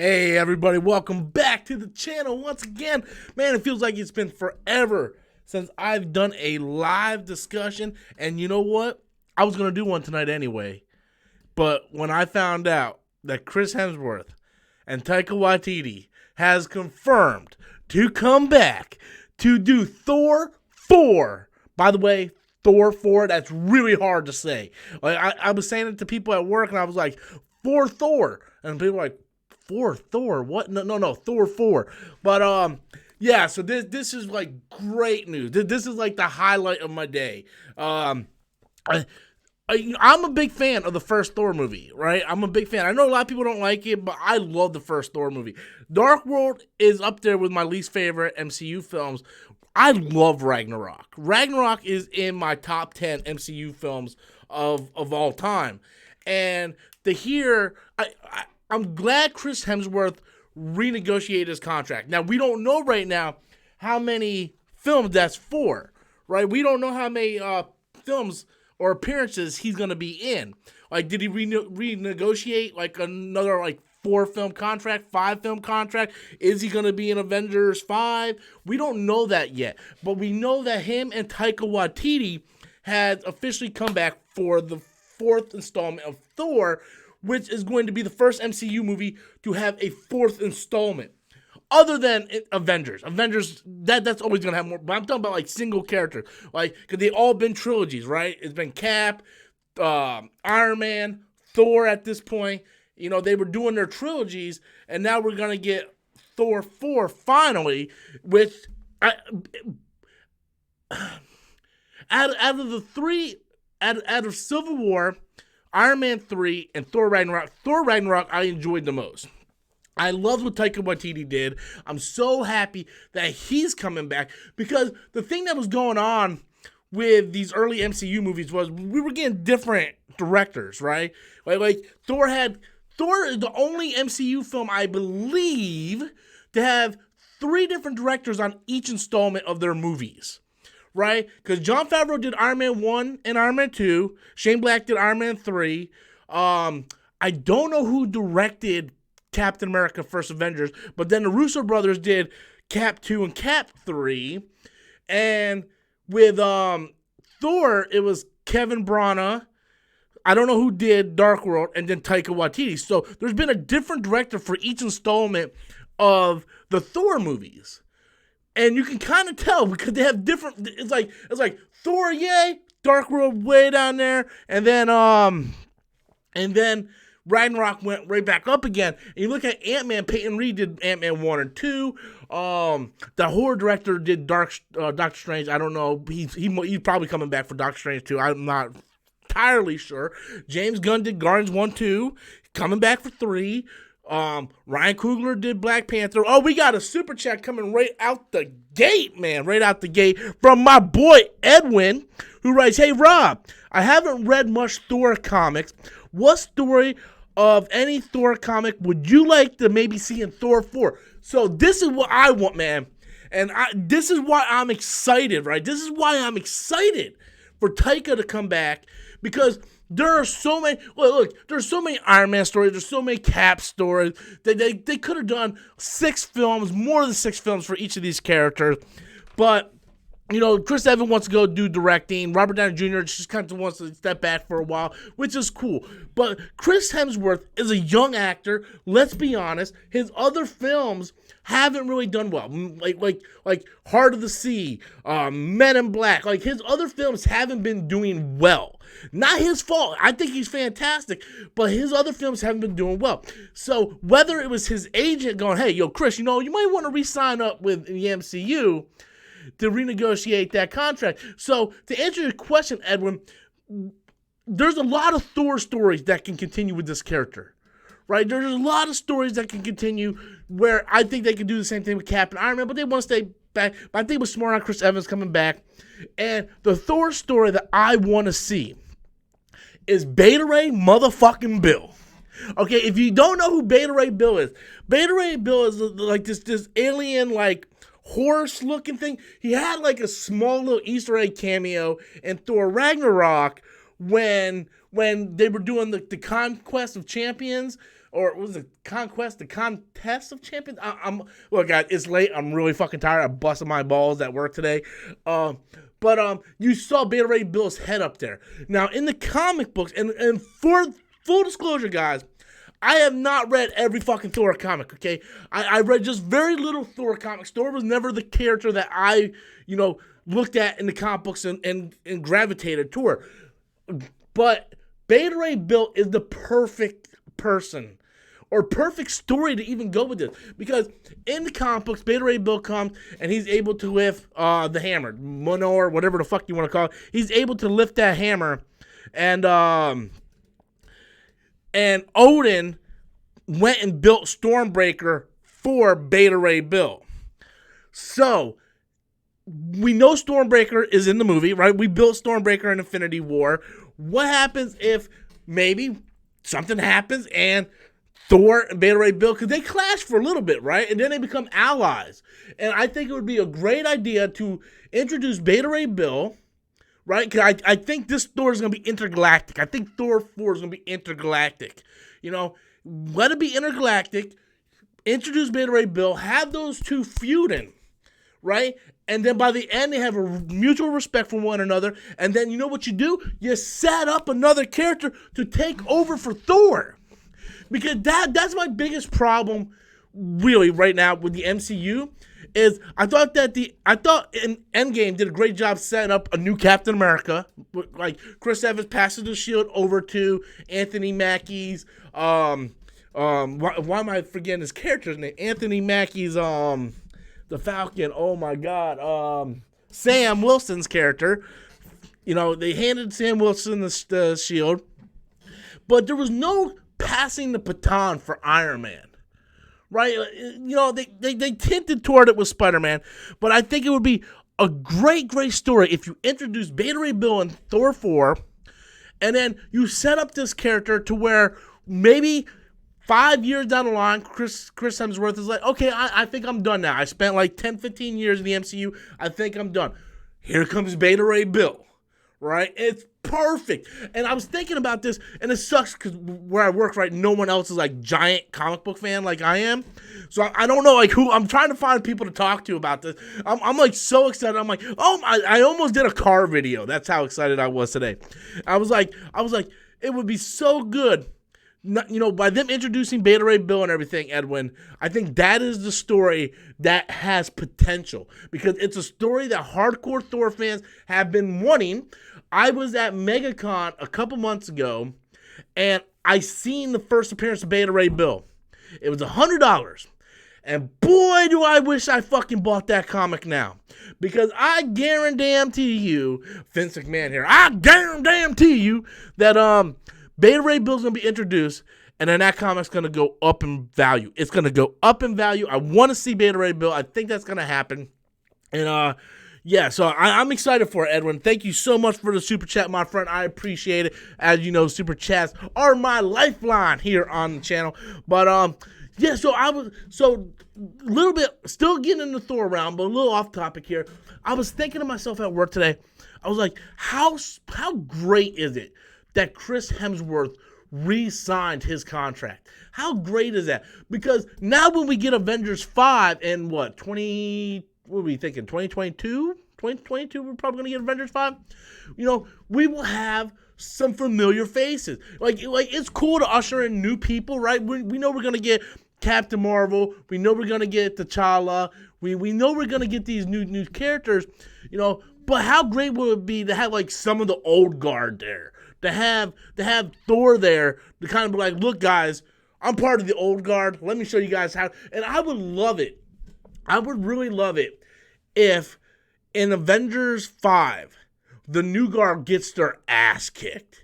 Hey everybody, welcome back to the channel once again. Man, it feels like it's been forever since I've done a live discussion, and you know what? I was going to do one tonight anyway, but when I found out that Chris Hemsworth and Taika Waititi has confirmed to come back to do Thor 4, by the way, Thor 4, that's really hard to say. Like I was saying it to people at work, and I was like, for Thor, and people were like, for Thor? What? No, Thor 4. But yeah. So this is like great news. This is like the highlight of my day. I'm a big fan of the first Thor movie, right? I'm a big fan. I know a lot of people don't like it, but I love the first Thor movie. Dark World is up there with my least favorite MCU films. I love Ragnarok. Ragnarok is in my top 10 MCU films of all time. And to hear, I'm glad Chris Hemsworth renegotiated his contract. Now, we don't know right now how many films that's for, right? We don't know how many films or appearances he's going to be in. Like, did he renegotiate, like, another, like, 4-film contract, 5-film contract? Is he going to be in Avengers 5? We don't know that yet. But we know that him and Taika Waititi had officially come back for the 4th installment of Thor, which is going to be the first MCU movie to have a 4th installment. Other than Avengers. Avengers, that's always going to have more. But I'm talking about, like, single characters. Like, because they all been trilogies, right? It's been Cap, Iron Man, Thor at this point. You know, they were doing their trilogies, and now we're going to get Thor 4 finally, which, out of the three, out of Civil War, Iron Man 3, and Thor Ragnarok I enjoyed the most. I loved what Taika Waititi did. I'm so happy that he's coming back, because the thing that was going on with these early MCU movies was we were getting different directors, right? Like Thor is the only MCU film, I believe, to have 3 different directors on each installment of their movies. Right? Because Jon Favreau did Iron Man 1 and Iron Man 2. Shane Black did Iron Man 3. I don't know who directed Captain America First Avengers, but then the Russo brothers did Cap 2 and Cap 3. And with Thor, it was Kevin Branagh. I don't know who did Dark World, and then Taika Waititi. So there's been a different director for each installment of the Thor movies. And you can kind of tell because they have different. It's like Thor, yay, Dark World way down there, and then Ragnarok went right back up again. And you look at Ant-Man. Peyton Reed did Ant-Man 1 and 2. The horror director did Doctor Strange. I don't know. He's probably coming back for Doctor Strange 2. I'm not entirely sure. James Gunn did Guardians 1, 2. Coming back for 3. Ryan Coogler did Black Panther. Oh, we got a super chat coming right out the gate, man. Right out the gate from my boy Edwin, who writes, "Hey, Rob, I haven't read much Thor comics. What story of any Thor comic would you like to maybe see in Thor 4? So this is what I want, man. And this is why I'm excited, right? This is why I'm excited for Taika to come back, because there are so many. Look, there's so many Iron Man stories. There's so many Cap stories. They could have done 6 films, more than 6 films for each of these characters. But, you know, Chris Evans wants to go do directing. Robert Downey Jr. just kind of wants to step back for a while, which is cool. But Chris Hemsworth is a young actor. Let's be honest. His other films haven't really done well. Like Heart of the Sea, Men in Black. Like, his other films haven't been doing well. Not his fault. I think he's fantastic, but his other films haven't been doing well. So whether it was his agent going, hey, yo, Chris, you know, you might want to re-sign up with the MCU to renegotiate that contract. So to answer your question, Edwin, there's a lot of Thor stories that can continue with this character. Right? There's a lot of stories that can continue where I think they can do the same thing with Cap and Iron Man, but they want to stay back. But I think it was smart on Chris Evans coming back. And the Thor story that I want to see is Beta Ray motherfucking Bill. Okay, if you don't know who Beta Ray Bill is like this alien, like, horse-looking thing. He had, like, a small little Easter egg cameo in Thor Ragnarok when they were doing the Conquest of Champions. or was it the contest of champions? Look, guys, it's late. I'm really fucking tired. I busted my balls at work today. But you saw Beta Ray Bill's head up there. Now, in the comic books, and for full disclosure, guys, I have not read every fucking Thor comic, okay? I read just very little Thor comics. Thor was never the character that I, looked at in the comic books and gravitated toward. But Beta Ray Bill is the perfect person or perfect story to even go with this. Because in the comic books, Beta Ray Bill comes and he's able to lift the hammer, Mjolnir, whatever the fuck you want to call it. He's able to lift that hammer, and Odin went and built Stormbreaker for Beta Ray Bill. So we know Stormbreaker is in the movie, right? We built Stormbreaker in Infinity War. What happens if maybe something happens and Thor and Beta Ray Bill, because they clash for a little bit, right? And then they become allies. And I think it would be a great idea to introduce Beta Ray Bill, right? Because I think this Thor is going to be intergalactic. I think Thor 4 is going to be intergalactic. Let it be intergalactic. Introduce Beta Ray Bill. Have those two feuding, right? And then by the end, they have a mutual respect for one another. And then you know what you do? You set up another character to take over for Thor. Because that's my biggest problem, really, right now with the MCU, is I thought in Endgame did a great job setting up a new Captain America. Like Chris Evans passes the shield over to Anthony Mackie's why am I forgetting his character's name? Anthony Mackie's the Falcon. Oh my God, Sam Wilson's character. They handed Sam Wilson the shield, but there was no passing the baton for Iron Man, right? They tinted toward it with Spider-Man, but I think it would be a great story if you introduce Beta Ray Bill in Thor 4, and then you set up this character to where maybe 5 years down the line, Chris Hemsworth is like, okay, I think I'm done now. I spent like 10, 15 years in the MCU. I think I'm done. Here comes Beta Ray Bill, right? It's perfect. And I was thinking about this, and it sucks because where I work, right, no one else is like giant comic book fan like I am. So I don't know like who. I'm trying to find people to talk to about this. I'm like so excited. I'm like, I almost did a car video. That's how excited I was today. I was like, it would be so good. By them introducing Beta Ray Bill and everything, Edwin, I think that is the story that has potential because it's a story that hardcore Thor fans have been wanting. I was at MegaCon a couple months ago, and I seen the first appearance of Beta Ray Bill. It was $100, and boy, do I wish I fucking bought that comic now, because I guarantee you, Vince McMahon here, I guarantee you that Beta Ray Bill's going to be introduced, and then that comic's going to go up in value. It's going to go up in value. I want to see Beta Ray Bill. I think that's going to happen. And, so I'm excited for it, Edwin. Thank you so much for the Super Chat, my friend. I appreciate it. As you know, Super Chats are my lifeline here on the channel. But, so a little bit, still getting in the Thor round, but a little off topic here. I was thinking to myself at work today, I was like, how great is it that Chris Hemsworth re-signed his contract? How great is that? Because now when we get Avengers 5 in what are we thinking, 2022? 2022 we're probably going to get Avengers 5. We will have some familiar faces. Like it's cool to usher in new people, right? We know we're going to get Captain Marvel. We know we're going to get T'Challa. We know we're going to get these new characters, but how great would it be to have like some of the old guard there? To have Thor there to kind of be like, look, guys, I'm part of the old guard. Let me show you guys how. And I would love it. I would really love it if in Avengers 5, the new guard gets their ass kicked.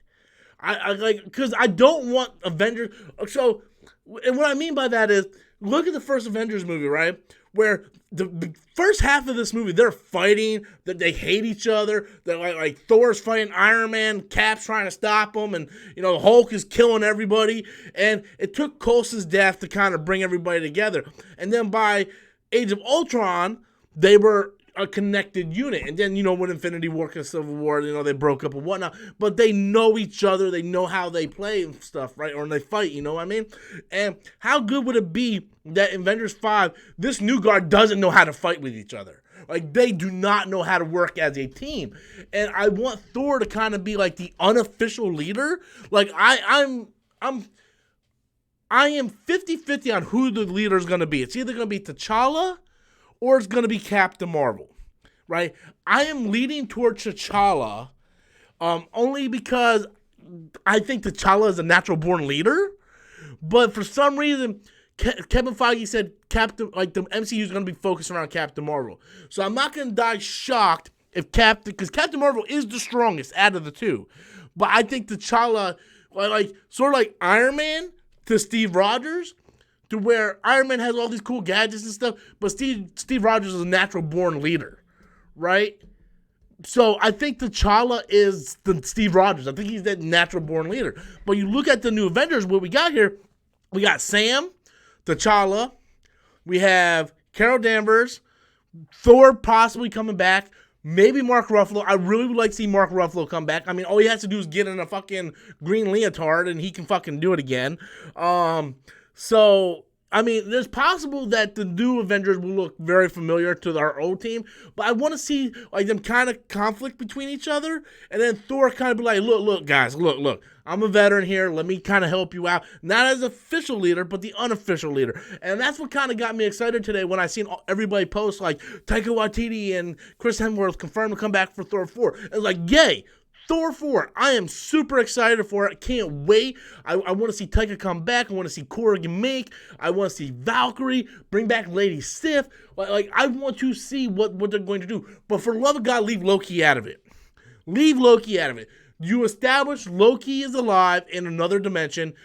I like, because I don't want Avengers. So, and what I mean by that is, look at the first Avengers movie, right? Where the first half of this movie, they're fighting, that they hate each other. They're like Thor's fighting Iron Man, Cap's trying to stop him, and Hulk is killing everybody. And it took Coulson's death to kind of bring everybody together. And then by Age of Ultron, they were a connected unit. And then, when Infinity War and Civil War, they broke up and whatnot. But they know each other. They know how they play and stuff, right? Or they fight, you know what I mean? And how good would it be that in Avengers 5, this new guard doesn't know how to fight with each other? Like, they do not know how to work as a team. And I want Thor to kind of be like the unofficial leader. Like, I am 50-50 on who the leader is going to be. It's either going to be T'Challa or it's going to be Captain Marvel, right? I am leaning toward T'Challa only because I think T'Challa is a natural-born leader. But for some reason, Kevin Feige said the MCU is going to be focused around Captain Marvel. So I'm not going to die shocked because Captain Marvel is the strongest out of the two. But I think T'Challa, sort of like Iron Man to Steve Rogers, to where Iron Man has all these cool gadgets and stuff, but Steve Rogers is a natural-born leader, right? So I think T'Challa is the Steve Rogers. I think he's that natural-born leader. But you look at the new Avengers, what we got here, we got Sam, T'Challa, we have Carol Danvers, Thor possibly coming back, maybe Mark Ruffalo. I really would like to see Mark Ruffalo come back. I mean, all he has to do is get in a fucking green leotard and he can fucking do it again. So, I mean, there's possible that the new Avengers will look very familiar to our old team, but I want to see them kind of conflict between each other, and then Thor kind of be like, look, guys, look, I'm a veteran here. Let me kind of help you out. Not as official leader, but the unofficial leader. And that's what kind of got me excited today when I seen everybody post like Taika Waititi and Chris Hemsworth confirmed to come back for Thor 4. It's like, yay! Thor 4. I am super excited for it. Can't wait. I want to see Taika come back. I want to see Corrigan Mink. I want to see Valkyrie. Bring back Lady Sif. I want to see what they're going to do. But for the love of God, leave Loki out of it. Leave Loki out of it. You establish Loki is alive in another dimension.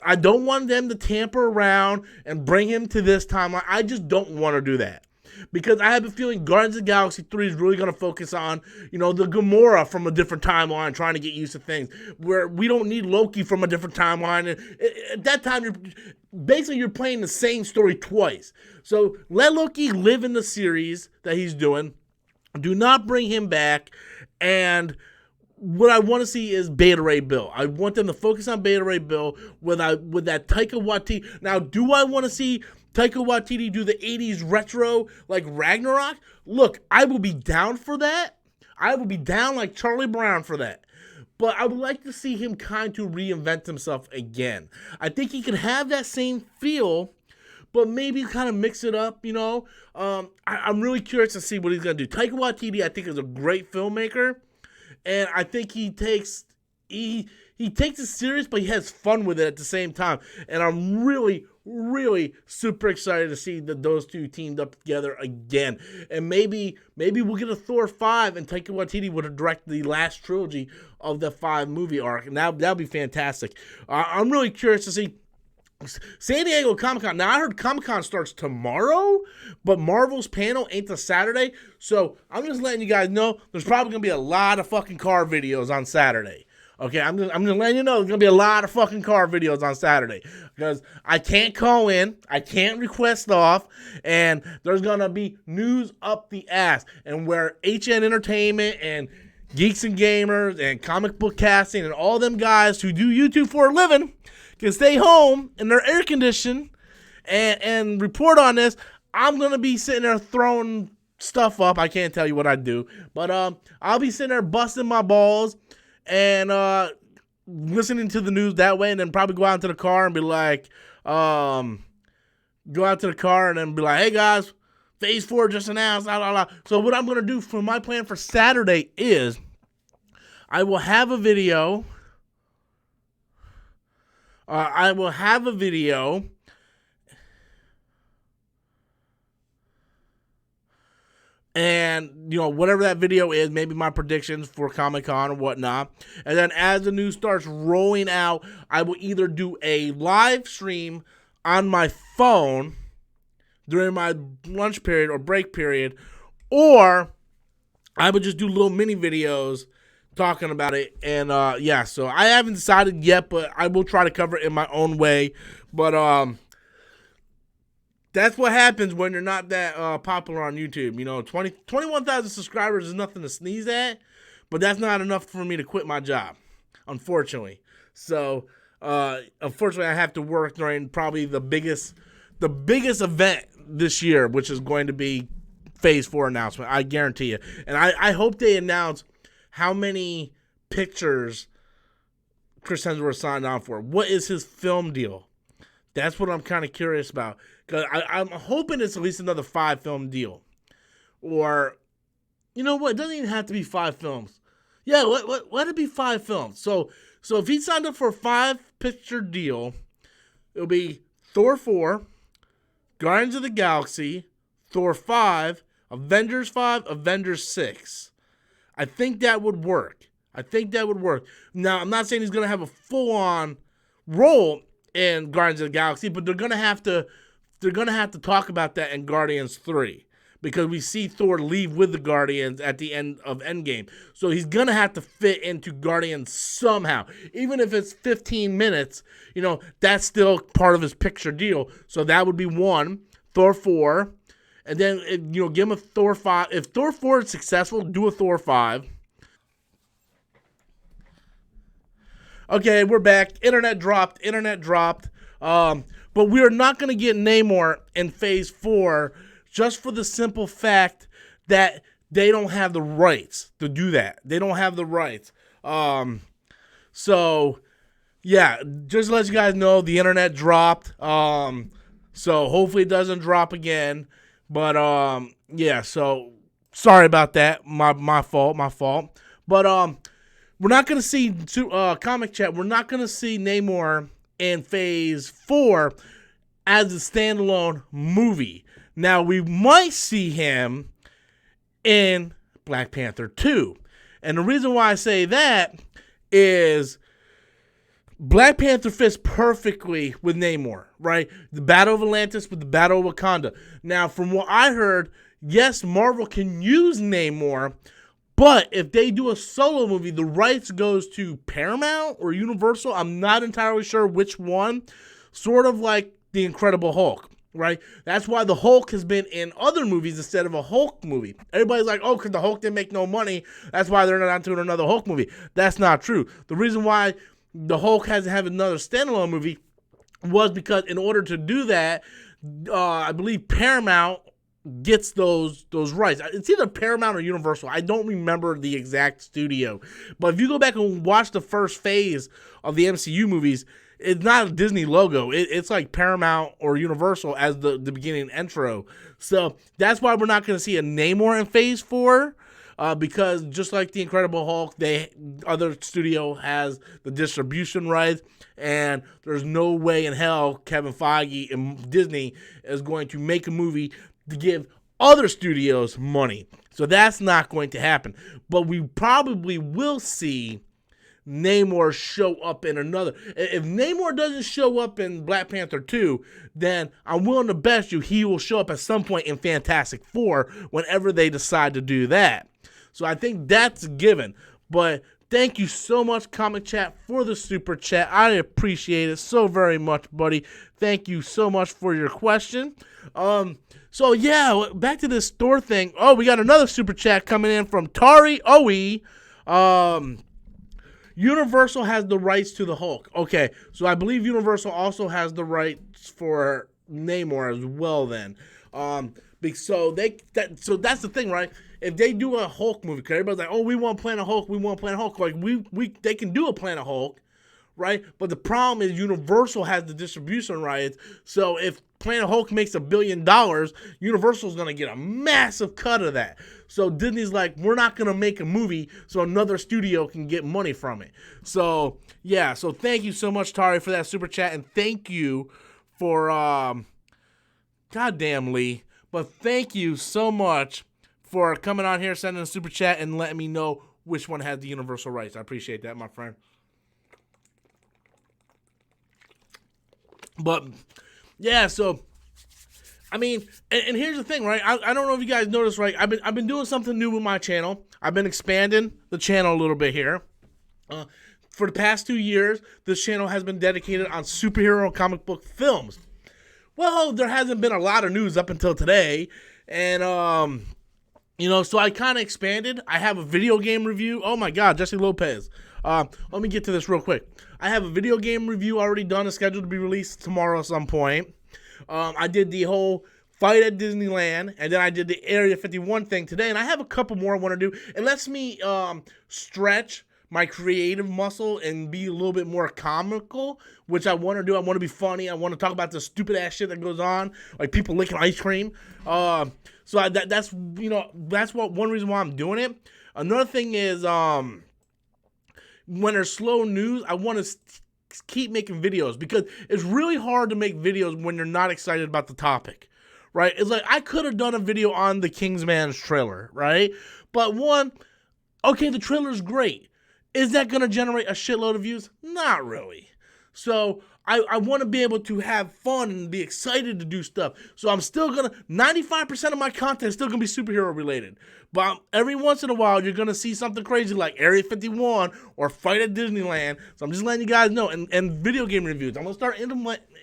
I don't want them to tamper around and bring him to this timeline. I just don't want to do that. Because I have a feeling Guardians of the Galaxy 3 is really going to focus on, the Gamora from a different timeline, trying to get used to things, where we don't need Loki from a different timeline. And at that time, you're playing the same story twice. So let Loki live in the series that he's doing. Do not bring him back. And what I want to see is Beta Ray Bill. I want them to focus on Beta Ray Bill with that Taika Waititi. Now, do I want to see Taika Waititi do the 80s retro like Ragnarok? Look, I will be down for that. I will be down like Charlie Brown for that. But I would like to see him kind of reinvent himself again. I think he could have that same feel, but maybe kind of mix it up, I'm really curious to see what he's going to do. Taika Waititi, I think, is a great filmmaker. And I think he takes it serious, but he has fun with it at the same time. And I'm really, really super excited to see that those two teamed up together again. And maybe we'll get a Thor 5 and Taika Waititi would direct the last trilogy of the 5-movie arc. And that'll be fantastic. I'm really curious to see San Diego Comic-Con. Now, I heard Comic-Con starts tomorrow, but Marvel's panel ain't the Saturday. So I'm just letting you guys know there's probably going to be a lot of fucking car videos on Saturday. Okay, I'm just letting you know there's going to be a lot of fucking car videos on Saturday. Because I can't call in, I can't request off, and there's going to be news up the ass. And where HN Entertainment and Geeks and Gamers and Comic Book Casting and all them guys who do YouTube for a living can stay home in their air condition and report on this, I'm going to be sitting there throwing stuff up. I can't tell you what I do. But I'll be sitting there busting my balls and listening to the news that way, and then probably go out to the car and be like, hey guys, Phase 4 just announced, blah, blah, blah. So what I'm going to do for my plan for Saturday is I will have a video. And, whatever that video is, maybe my predictions for Comic-Con or whatnot. And then as the news starts rolling out, I will either do a live stream on my phone during my lunch period or break period, or I would just do little mini videos talking about it. And, so I haven't decided yet, but I will try to cover it in my own way. But, That's what happens when you're not that popular on YouTube. 21,000 subscribers is nothing to sneeze at, but that's not enough for me to quit my job, unfortunately. So, unfortunately, I have to work during probably the biggest event this year, which is going to be Phase 4 announcement. I guarantee you. And I hope they announce how many pictures Chris Hemsworth signed on for. What is his film deal? That's what I'm kind of curious about. Because I'm hoping it's at least another 5-film deal. Or, you know what? It doesn't even have to be 5 films. Yeah, let it be 5 films. So if he signed up for a 5-picture deal, it'll be Thor 4, Guardians of the Galaxy, Thor 5, Avengers 5, Avengers 6. I think that would work. Now, I'm not saying he's going to have a full-on role in Guardians of the Galaxy, but they're going to have to talk about that in Guardians 3. Because we see Thor leave with the Guardians at the end of Endgame. So he's going to have to fit into Guardians somehow. Even if it's 15 minutes, that's still part of his picture deal. So that would be 1, Thor 4. And then, give him a Thor 5. If Thor 4 is successful, do a Thor 5. Okay, we're back. Internet dropped. But we're not going to get Namor in Phase 4 just for the simple fact that they don't have the rights to do that. They don't have the rights. So, yeah, just to let you guys know, the internet dropped. So hopefully it doesn't drop again. But, yeah, so sorry about that. My fault. But, we're not going to see, Comic Chat, we're not going to see Namor in Phase 4 as a standalone movie. Now, we might see him in Black Panther 2. And the reason why I say that is Black Panther fits perfectly with Namor, right? The Battle of Atlantis with the Battle of Wakanda. Now, from what I heard, yes, Marvel can use Namor, but if they do a solo movie, the rights goes to Paramount or Universal. I'm not entirely sure which one. Sort of like The Incredible Hulk. Right? That's why the Hulk has been in other movies instead of a Hulk movie. Everybody's like, oh, because the Hulk didn't make no money, that's why they're not doing another Hulk movie. That's not true. The reason why the Hulk hasn't had another standalone movie was because in order to do that, I believe Paramount gets those rights. It's either Paramount or Universal. I don't remember the exact studio. But if you go back and watch the first phase of the MCU movies, it's not a Disney logo. It's like Paramount or Universal as the beginning intro. So that's why we're not going to see a Namor in Phase 4. Because just like the Incredible Hulk, other studio has the distribution rights. And there's no way in hell Kevin Feige and Disney is going to make a movie to give other studios money. So that's not going to happen. But we probably will see Namor show up in another. If Namor doesn't show up in Black Panther 2, then I'm willing to bet you he will show up at some point in Fantastic Four whenever they decide to do that. So I think that's a given. But thank you so much, Comic Chat, for the super chat. I appreciate it so very much, buddy. Thank you so much for your question. So yeah, back to this Thor thing. Oh, we got another super chat coming in from Tari Oe. Universal has the rights to the Hulk. Okay, so I believe Universal also has the rights for Namor as well. Then, so that's the thing, right? If they do a Hulk movie, because everybody's like, "Oh, we want Planet Hulk, we want Planet Hulk." Like they can do a Planet Hulk, right? But the problem is Universal has the distribution rights. So if Planet Hulk makes $1 billion, Universal's gonna get a massive cut of that. So Disney's like, we're not gonna make a movie so another studio can get money from it. So yeah, so thank you so much, Tari, for that super chat, and thank you for goddamn Lee, but thank you so much for coming on here, sending a super chat, and letting me know which one has the Universal rights. I appreciate that, my friend. But yeah, so I mean, and here's the thing, right? I don't know if you guys noticed, right? I've been doing something new with my channel. I've been expanding the channel a little bit here. For the past 2 years, this channel has been dedicated on superhero and comic book films. Well, there hasn't been a lot of news up until today, and so I kind of expanded. I have a video game review. Oh my God, Jesse Lopez. Let me get to this real quick. I have a video game review already done. It's scheduled to be released tomorrow at some point. I did the whole fight at Disneyland, and then I did the Area 51 thing today, and I have a couple more I want to do. It lets me stretch my creative muscle and be a little bit more comical, which I want to do. I want to be funny. I want to talk about the stupid ass shit that goes on, like people licking ice cream. That's one reason why I'm doing it. Another thing is when there's slow news, I want to keep making videos because it's really hard to make videos when you're not excited about the topic, right? It's like I could have done a video on the Kingsman's trailer, right? But the trailer's great. Is that going to generate a shitload of views? Not really. So I want to be able to have fun and be excited to do stuff. So I'm still going to, 95% of my content is still going to be superhero related. But every once in a while, you're going to see something crazy like Area 51 or Fight at Disneyland. So I'm just letting you guys know. And video game reviews. I'm going to start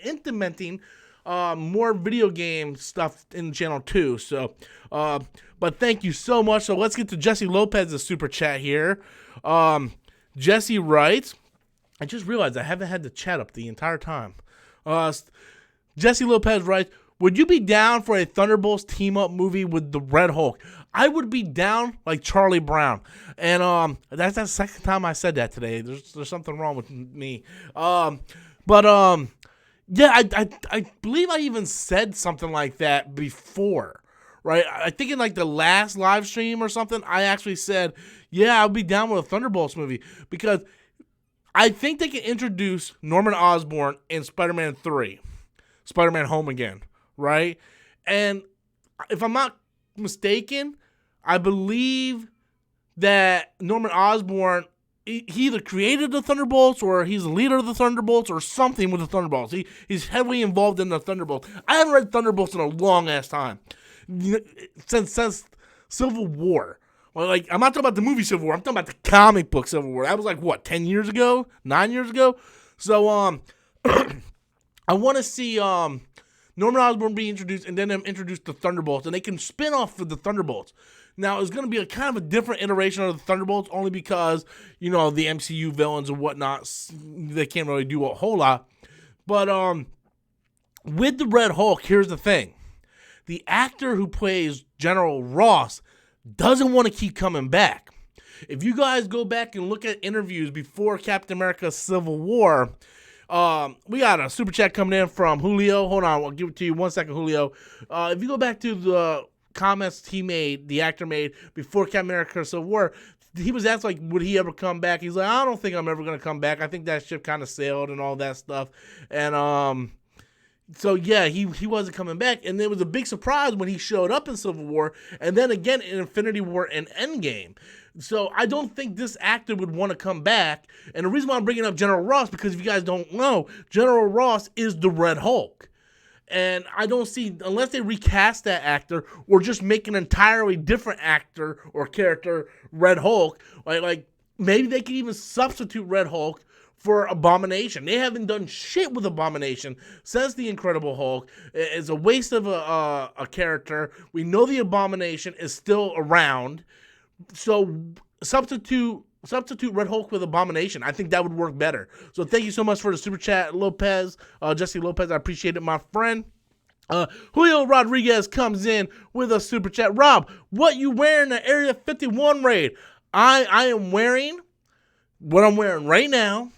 implementing more video game stuff in the channel too. So, but thank you so much. So let's get to Jesse Lopez's super chat here. Jesse writes, I just realized I haven't had the chat up the entire time. Jesse Lopez writes, would you be down for a Thunderbolts team-up movie with the Red Hulk? I would be down like Charlie Brown. And that's the second time I said that today. There's something wrong with me. Yeah, I believe I even said something like that before. Right, I think in like the last live stream or something, I actually said, yeah, I'll be down with a Thunderbolts movie because I think they can introduce Norman Osborn in Spider-Man 3, Spider-Man Home Again, right? And if I'm not mistaken, I believe that Norman Osborn, he either created the Thunderbolts or he's the leader of the Thunderbolts or something with the Thunderbolts. He's heavily involved in the Thunderbolts. I haven't read Thunderbolts in a long-ass time. Since Civil War. Well, like, I'm not talking about the movie Civil War. I'm talking about the comic book Civil War. That was like, what, 10 years ago? 9 years ago? So, I want to see Norman Osborn be introduced and then them introduce the Thunderbolts. And they can spin off of the Thunderbolts. Now, it's going to be a kind of a different iteration of the Thunderbolts only because, the MCU villains and whatnot, they can't really do a whole lot. But with the Red Hulk, here's the thing. The actor who plays General Ross doesn't want to keep coming back. If you guys go back and look at interviews before Captain America Civil War, we got a super chat coming in from Julio. Hold on, I'll give it to you 1 second, Julio. If you go back to the comments the actor made before Captain America Civil War, he was asked, like, would he ever come back? He's like, I don't think I'm ever going to come back. I think that ship kind of sailed and all that stuff. And, so, yeah, he wasn't coming back, and it was a big surprise when he showed up in Civil War, and then again in Infinity War and Endgame. So I don't think this actor would want to come back, and the reason why I'm bringing up General Ross, because if you guys don't know, General Ross is the Red Hulk. And I don't see, unless they recast that actor, or just make an entirely different actor or character Red Hulk, like maybe they could even substitute Red Hulk for Abomination. They haven't done shit with Abomination since the Incredible Hulk. It's a waste of a character. We know the Abomination is still around. So substitute Red Hulk with Abomination. I think that would work better. So thank you so much for the super chat, Lopez. Jesse Lopez, I appreciate it, my friend. Julio Rodriguez comes in with a super chat. Rob, what you wearing the Area 51 raid? I am wearing what I'm wearing right now.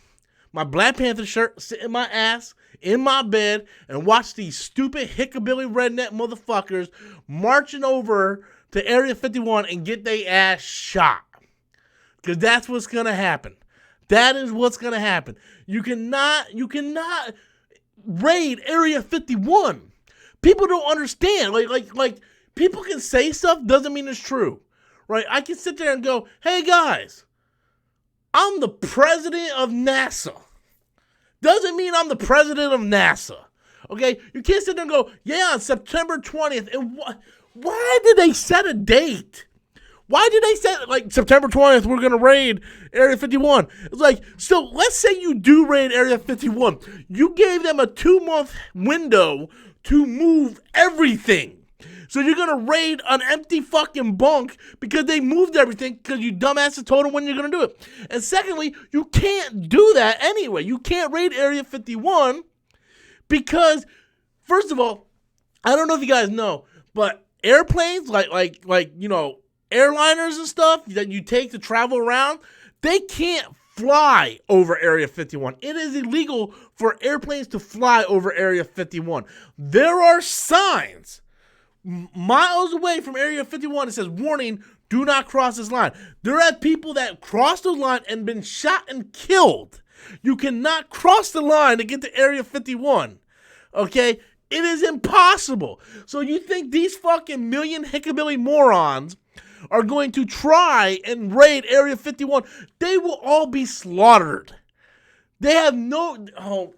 My Black Panther shirt, sit in my ass, in my bed, and watch these stupid hickabilly redneck motherfuckers marching over to Area 51 and get their ass shot. Because that's what's going to happen. That is what's going to happen. You cannot raid Area 51. People don't understand. Like people can say stuff, doesn't mean it's true. Right? I can sit there and go, hey guys, I'm the president of NASA. Doesn't mean I'm the president of NASA. Okay? You can't sit there and go, yeah, on September 20th. And why did they set a date? Why did they say, like, September 20th, we're going to raid Area 51? It's like, so let's say you do raid Area 51. You gave them a 2-month window to move everything. So you're going to raid an empty fucking bunk because they moved everything because you dumbasses told them when you're going to do it. And secondly, you can't do that anyway. You can't raid Area 51 because, first of all, I don't know if you guys know, but airplanes, like you know, airliners and stuff that you take to travel around, they can't fly over Area 51. It is illegal for airplanes to fly over Area 51. There are signs miles away from Area 51 that says, warning, do not cross this line. There are people that crossed the line and been shot and killed. You cannot cross the line to get to Area 51. Okay? It is impossible. So you think these fucking million hickabilly morons are going to try and raid Area 51? They will all be slaughtered. They have no...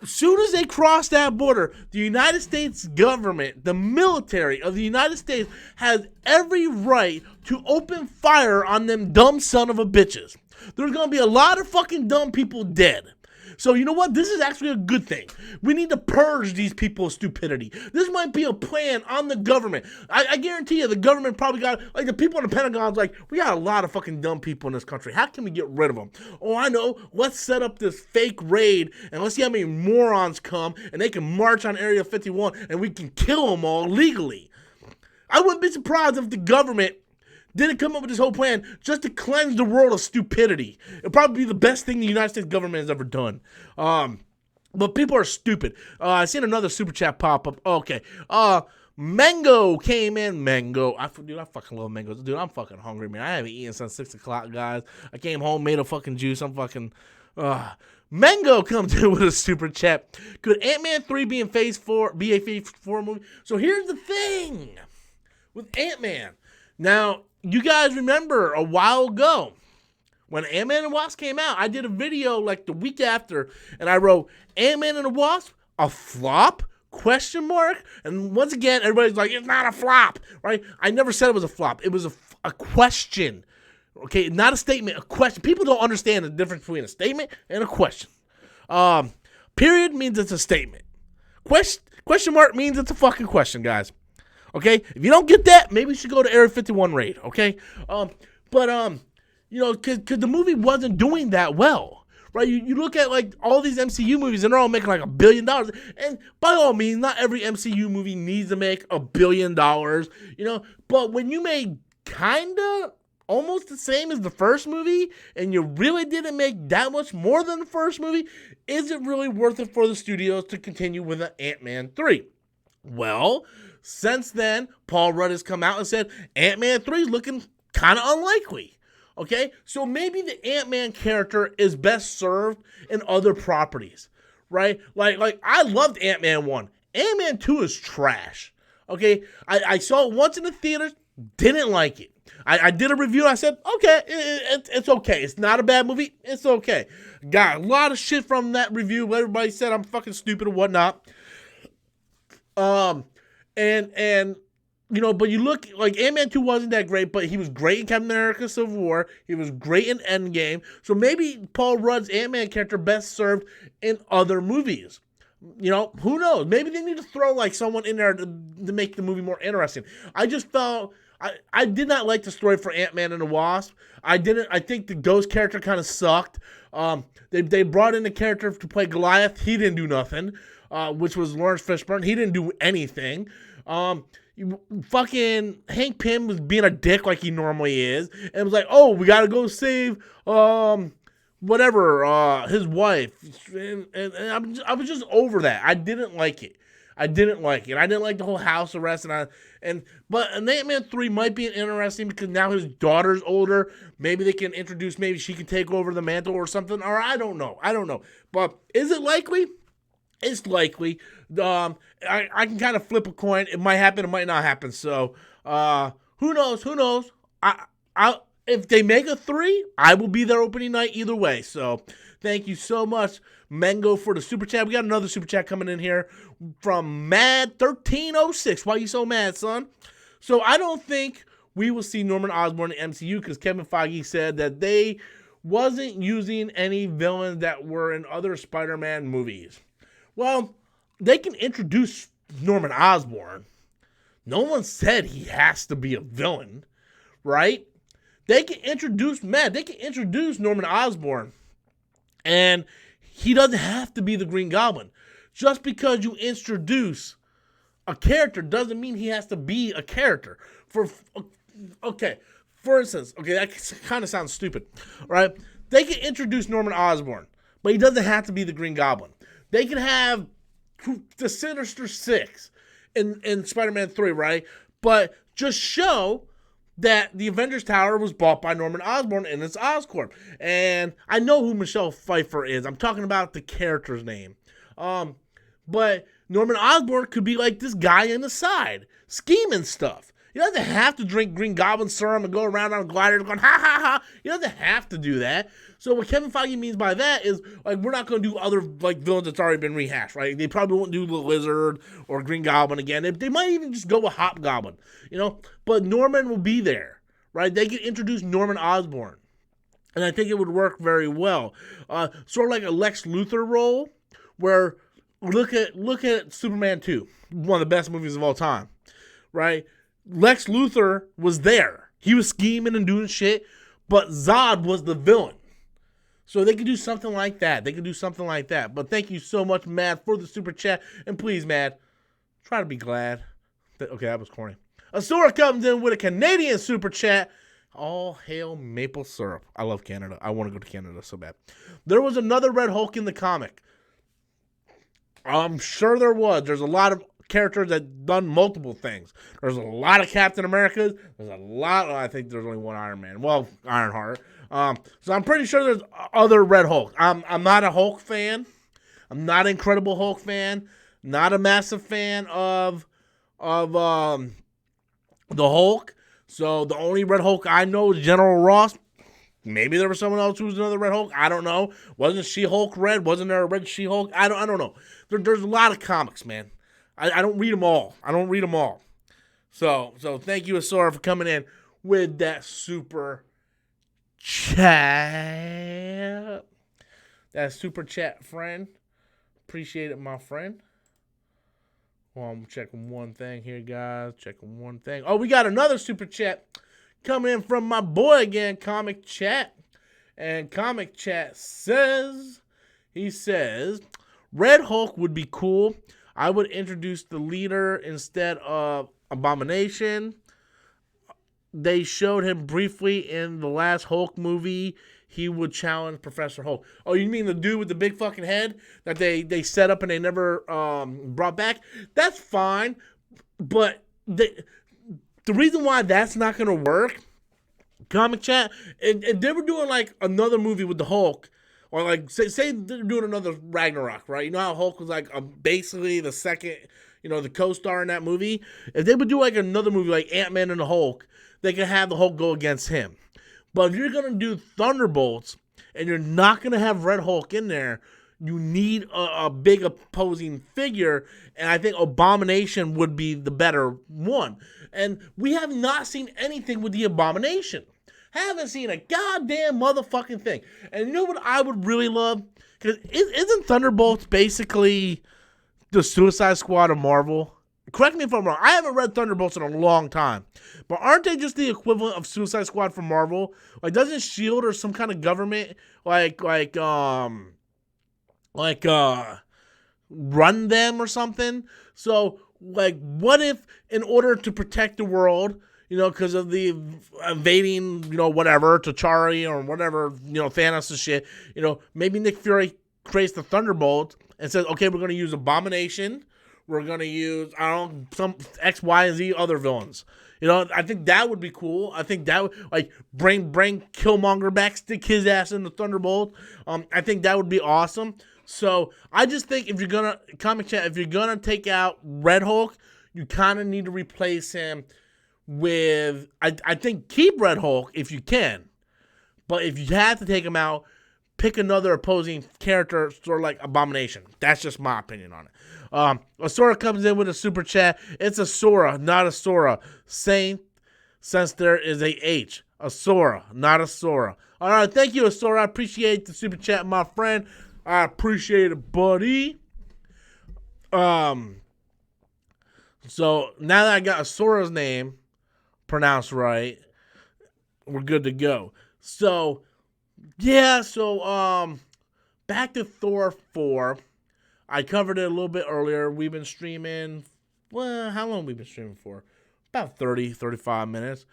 As soon as they cross that border, the United States government, the military of the United States, has every right to open fire on them dumb son of a bitches. There's going to be a lot of fucking dumb people dead. So you know what? This is actually a good thing. We need to purge these people's stupidity. This might be a plan on the government. I guarantee you the government probably got, like the people in the Pentagon's like, we got a lot of fucking dumb people in this country. How can we get rid of them? Oh, I know. Let's set up this fake raid and let's see how many morons come and they can march on Area 51 and we can kill them all legally. I wouldn't be surprised if the government didn't come up with this whole plan just to cleanse the world of stupidity. It'd probably be the best thing the United States government has ever done. But people are stupid. I seen another super chat pop up. Okay. Mango came in. Mango. I fucking love mangoes. Dude, I'm fucking hungry, man. I haven't eaten since 6 o'clock, guys. I came home, made a fucking juice. I'm fucking... Mango comes in with a super chat. Could Ant-Man 3 be a Phase 4 movie? So here's the thing with Ant-Man. Now, you guys remember a while ago when Ant-Man and the Wasp came out, I did a video like the week after, and I wrote, Ant-Man and the Wasp, a flop? Question mark? And once again, everybody's like, it's not a flop, right? I never said it was a flop. It was a question, okay? Not a statement, a question. People don't understand the difference between a statement and a question. Period means it's a statement. Question mark means it's a fucking question, guys. Okay, if you don't get that, maybe you should go to Area 51 raid. Okay, you know, cause the movie wasn't doing that well, right? You look at like all these MCU movies, and they're all making like $1 billion. And by all means, not every MCU movie needs to make $1 billion, you know. But when you made kinda almost the same as the first movie, and you really didn't make that much more than the first movie, is it really worth it for the studios to continue with an Ant-Man 3? Well, since then, Paul Rudd has come out and said Ant-Man 3 is looking kind of unlikely. Okay? So maybe the Ant-Man character is best served in other properties. Right? Like I loved Ant-Man 1. Ant-Man 2 is trash. Okay? I saw it once in the theaters, didn't like it. I did a review, I said, okay, it's okay. It's not a bad movie. It's okay. Got a lot of shit from that review. Everybody said I'm fucking stupid and whatnot. And you know, but you look, like, Ant-Man 2 wasn't that great, but he was great in Captain America Civil War. He was great in Endgame. So maybe Paul Rudd's Ant-Man character best served in other movies. You know, who knows? Maybe they need to throw, like, someone in there to make the movie more interesting. I just felt... I did not like the story for Ant-Man and the Wasp. I think the Ghost character kind of sucked. They brought in the character to play Goliath. He didn't do nothing. Which was Lawrence Fishburne. He didn't do anything. Fucking Hank Pym was being a dick like he normally is. And it was like, oh, we gotta go save, his wife. And I was just over that. I didn't like it. I didn't like the whole house arrest. But Ant-Man 3 might be interesting because now his daughter's older. Maybe they can introduce, maybe she can take over the mantle or something. Or I don't know. But is it likely? It's likely. I can kind of flip a coin. It might happen. It might not happen. So who knows? If they make a 3, I will be there opening night either way. So thank you so much, Mango, for the super chat. We got another super chat coming in here from Mad1306. Why you so mad, son? So I don't think we will see Norman Osborn in the MCU because Kevin Feige said that they wasn't using any villains that were in other Spider-Man movies. Well, they can introduce Norman Osborn. No one said he has to be a villain, right? They can introduce Norman Osborn, and he doesn't have to be the Green Goblin. Just because you introduce a character doesn't mean he has to be a character. For instance, that kind of sounds stupid, right? They can introduce Norman Osborn, but he doesn't have to be the Green Goblin. They can have the Sinister Six in Spider-Man 3, right? But just show that the Avengers Tower was bought by Norman Osborn and it's Oscorp. And I know who Michelle Pfeiffer is. I'm talking about the character's name. But Norman Osborn could be like this guy on the side, scheming stuff. He doesn't have to drink Green Goblin serum and go around on a glider going, ha, ha, ha. He doesn't have to do that. So what Kevin Feige means by that is, like, we're not going to do other, like, villains that's already been rehashed, right? They probably won't do the Lizard or Green Goblin again. They might even just go with Hobgoblin, you know? But Norman will be there, right? They could introduce Norman Osborn. And I think it would work very well. Sort of like a Lex Luthor role, where look at Superman 2, one of the best movies of all time, right? Lex Luthor was there. He was scheming and doing shit, but Zod was the villain. So they could do something like that. But thank you so much, Matt, for the super chat. And please, Matt, try to be glad. Okay, that was corny. Asura comes in with a Canadian super chat. All hail maple syrup. I love Canada. I want to go to Canada so bad. There was another Red Hulk in the comic. I'm sure there was. There's a lot of characters that done multiple things. There's a lot of Captain Americas. There's a lot. I think there's only one Iron Man. Well, Ironheart. So I'm pretty sure there's other Red Hulk. I'm not a Hulk fan. I'm not an Incredible Hulk fan. Not a massive fan of the Hulk. So the only Red Hulk I know is General Ross. Maybe there was someone else who was another Red Hulk. I don't know. Wasn't She-Hulk red? Wasn't there a red She-Hulk? I don't know. There's a lot of comics, man. I don't read them all. So thank you, Asura, for coming in with that super chat. That super chat, friend. Appreciate it, my friend. Well, I'm checking one thing here, guys. Oh, we got another super chat coming in from my boy again, Comic Chat. And Comic Chat says, Red Hulk would be cool. I would introduce the leader instead of Abomination. They showed him briefly in the last Hulk movie. He would challenge Professor Hulk. Oh, you mean the dude with the big fucking head that they set up and they never brought back? That's fine. But the reason why that's not going to work, Comic Chat, if they were doing like another movie with the Hulk, or like say they're doing another Ragnarok, right? You know how Hulk was like basically the second, the co-star in that movie? If they would do like another movie like Ant-Man and the Hulk, they could have the Hulk go against him. But if you're going to do Thunderbolts and you're not going to have Red Hulk in there, you need a big opposing figure, and I think Abomination would be the better one. And we have not seen anything with the Abomination. Haven't seen a goddamn motherfucking thing. And you know what I would really love? Because isn't Thunderbolts basically the Suicide Squad of Marvel? Correct me if I'm wrong. I haven't read Thunderbolts in a long time. But aren't they just the equivalent of Suicide Squad from Marvel? Like, doesn't S.H.I.E.L.D. or some kind of government run them or something? So, like, what if in order to protect the world, because of the invading, whatever, T'Challa or whatever, Thanos and shit, maybe Nick Fury creates the Thunderbolt and says, okay, we're going to use Abomination. We're going to use, some X, Y, and Z other villains. I think that would be cool. I think that would, like, bring Killmonger back, stick his ass in the Thunderbolt. I think that would be awesome. So, I just think if you're going to, Comic Chat, if you're going to take out Red Hulk, you kind of need to replace him with, I think, keep Red Hulk if you can. But if you have to take him out, pick another opposing character, sort of like Abomination. That's just my opinion on it. Asura comes in with a super chat. It's Asura, not Asura. Same since there is a H. Asura, not a Sora. All right, thank you, Asura. I appreciate the super chat, my friend. I appreciate it, buddy. So now that I got Asura's name pronounced right, we're good to go. So, yeah, back to Thor 4. I covered it a little bit earlier. We've been streaming, well, how long have we been streaming for? About 30, 35 minutes.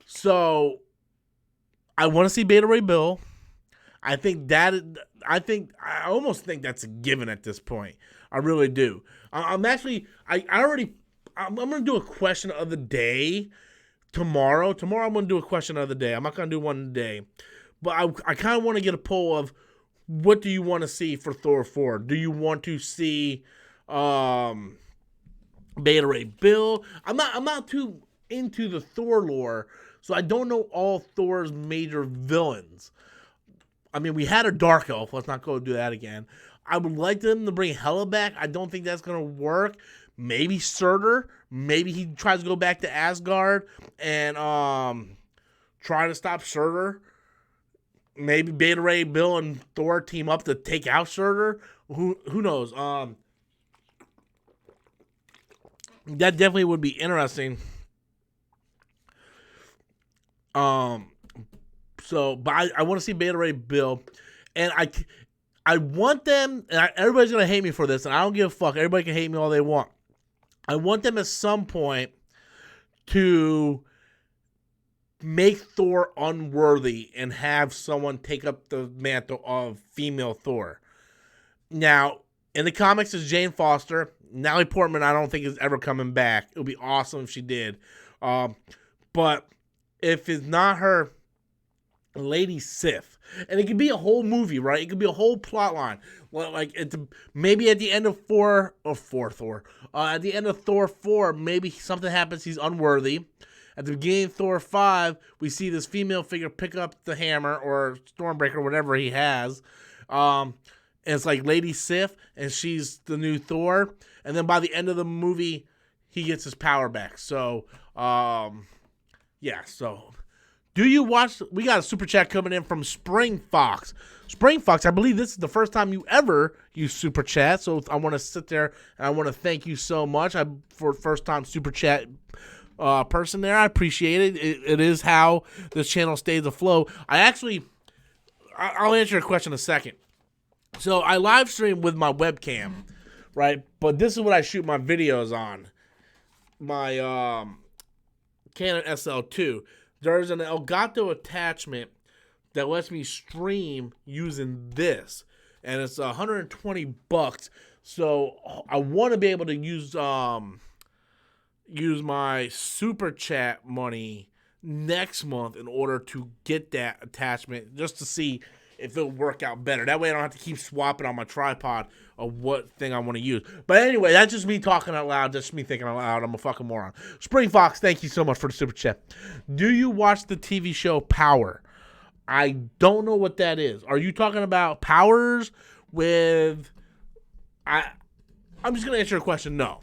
So, I want to see Beta Ray Bill. I almost think that's a given at this point. I really do. I'm going to do a question of the day tomorrow. Tomorrow I'm going to do a question of the day. I'm not going to do one today. But I kind of want to get a poll of what do you want to see for Thor 4? Do you want to see Beta Ray Bill? I'm not too into the Thor lore, so I don't know all Thor's major villains. I mean, we had a Dark Elf. Let's not go do that again. I would like them to bring Hela back. I don't think that's going to work. Maybe Surtur. Maybe he tries to go back to Asgard and try to stop Surtur. Maybe Beta Ray Bill and Thor team up to take out Surtur. Who knows? That definitely would be interesting. But I want to see Beta Ray Bill, and I want them, and everybody's going to hate me for this, and I don't give a fuck. Everybody can hate me all they want. I want them at some point to make Thor unworthy and have someone take up the mantle of female Thor. Now, in the comics, it's Jane Foster. Natalie Portman, I don't think is ever coming back. It would be awesome if she did. But if it's not her, Lady Sif. And it could be a whole movie, right? It could be a whole plot line. Like maybe at the end of Thor, at the end of Thor 4, maybe something happens, he's unworthy. At the beginning of Thor 5, we see this female figure pick up the hammer or Stormbreaker, whatever he has. And it's like Lady Sif, and she's the new Thor. And then by the end of the movie, he gets his power back. So, yeah, so... Do you watch? We got a super chat coming in from Spring Fox. Spring Fox, I believe this is the first time you ever use super chat. So I want to sit there and I want to thank you so much for first time super chat person there. I appreciate it. It is how this channel stays afloat. I'll answer your question in a second. So I live stream with my webcam, right? But this is what I shoot my videos on. My Canon SL2. There's an Elgato attachment that lets me stream using this, and it's $120. So I want to be able to use my super chat money next month in order to get that attachment, just to see if it'll work out better. That way I don't have to keep swapping on my tripod of what thing I want to use. But anyway, that's just me talking out loud. Just me thinking out loud. I'm a fucking moron. Spring Fox, thank you so much for the super chat. Do you watch the TV show Power? I don't know what that is. Are you talking about Powers with... I'm just going to answer your question. No,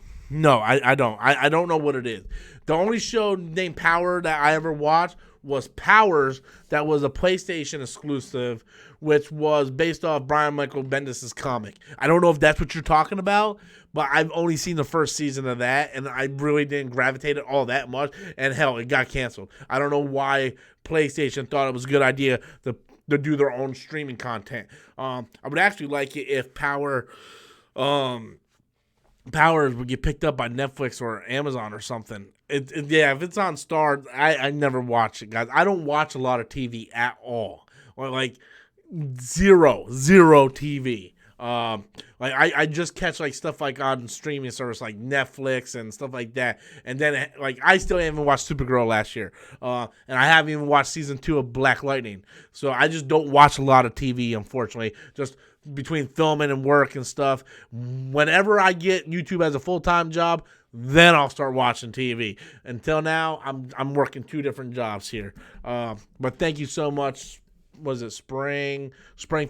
I don't. I don't know what it is. The only show named Power that I ever watched was Powers, that was a PlayStation exclusive, which was based off Brian Michael Bendis' comic. I don't know if that's what you're talking about, but I've only seen the first season of that, and I really didn't gravitate it all that much, and hell, it got canceled. I don't know why PlayStation thought it was a good idea to do their own streaming content. I would actually like it if Powers would get picked up by Netflix or Amazon or something. Yeah, if it's on Star, I never watch it, guys. I don't watch a lot of TV at all. Or like zero TV. I just catch like stuff like on streaming service like Netflix and stuff like that. And then like I still haven't watched Supergirl last year. And I haven't even watched season 2 of Black Lightning. So I just don't watch a lot of TV, unfortunately. Just between filming and work and stuff. Whenever I get YouTube as a full-time job, then I'll start watching TV. Until now, I'm working 2 different jobs here. But thank you so much. Was it Spring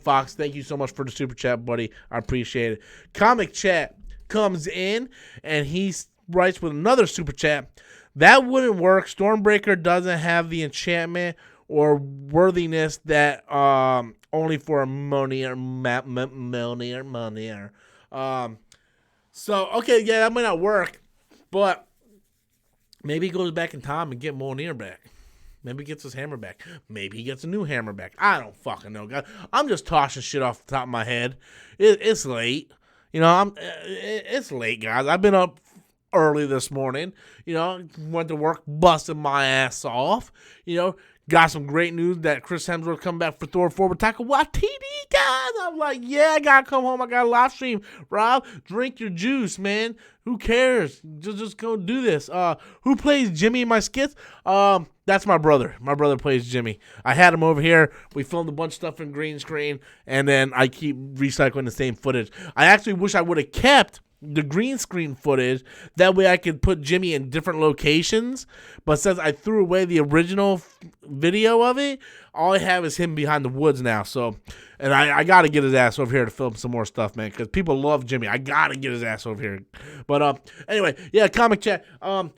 Fox? Thank you so much for the super chat, buddy. I appreciate it. Comic Chat comes in, and he writes with another super chat. That wouldn't work. Stormbreaker doesn't have the enchantment or worthiness that only for a Monier. So okay, yeah, that might not work, but maybe he goes back in time and get Monier back. Maybe he gets his hammer back. Maybe he gets a new hammer back. I don't fucking know, guys. I'm just tossing shit off the top of my head. It's late. It's late, guys. I've been up early this morning. Went to work, busted my ass off. Got some great news that Chris Hemsworth come back for Thor 4 with Taika Waititi, guys. I'm like, yeah, I gotta come home. I got a live stream. Rob, drink your juice, man. Who cares? Just go do this. Who plays Jimmy in my skits? That's my brother. My brother plays Jimmy. I had him over here. We filmed a bunch of stuff in green screen, and then I keep recycling the same footage. I actually wish I would have kept the green screen footage. That way I could put Jimmy in different locations. But since I threw away the original video of it, all I have is him behind the woods now. So, and I got to get his ass over here to film some more stuff, man, because people love Jimmy. I got to get his ass over here. But anyway, yeah, comic chat. Well,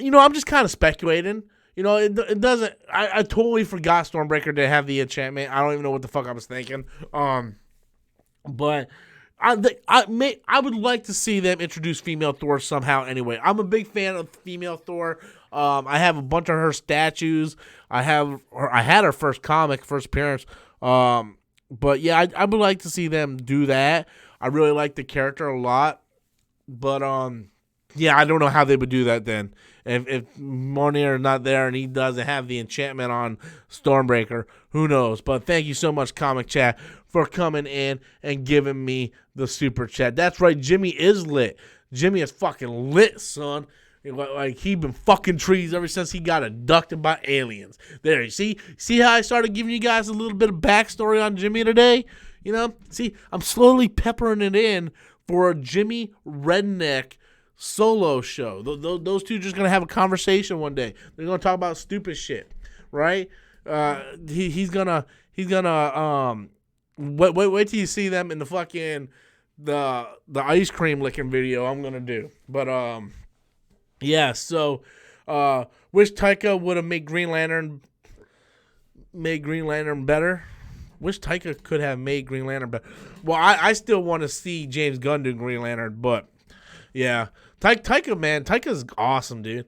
I'm just kind of speculating. It doesn't. I totally forgot Stormbreaker didn't have the enchantment. I don't even know what the fuck I was thinking. But I would like to see them introduce female Thor somehow. Anyway, I'm a big fan of female Thor. I have a bunch of her statues. I had her first appearance. But yeah, I would like to see them do that. I really like the character a lot. But yeah, I don't know how they would do that then. If Monier is not there and he doesn't have the enchantment on Stormbreaker, who knows? But thank you so much, Comic Chat, for coming in and giving me the super chat. That's right, Jimmy is lit. Jimmy is fucking lit, son. Like he been fucking trees ever since he got abducted by aliens. There, you see how I started giving you guys a little bit of backstory on Jimmy today? See, I'm slowly peppering it in for a Jimmy Redneck solo show. Those two just gonna have a conversation one day. They're gonna talk about stupid shit, right? He's gonna wait till you see them in the fucking the ice cream licking video I'm gonna do. But yeah. So wish Taika would have made Green Lantern better. Wish Taika could have made Green Lantern better. Well, I still want to see James Gunn do Green Lantern, but yeah. Taika, man. Taika's awesome, dude.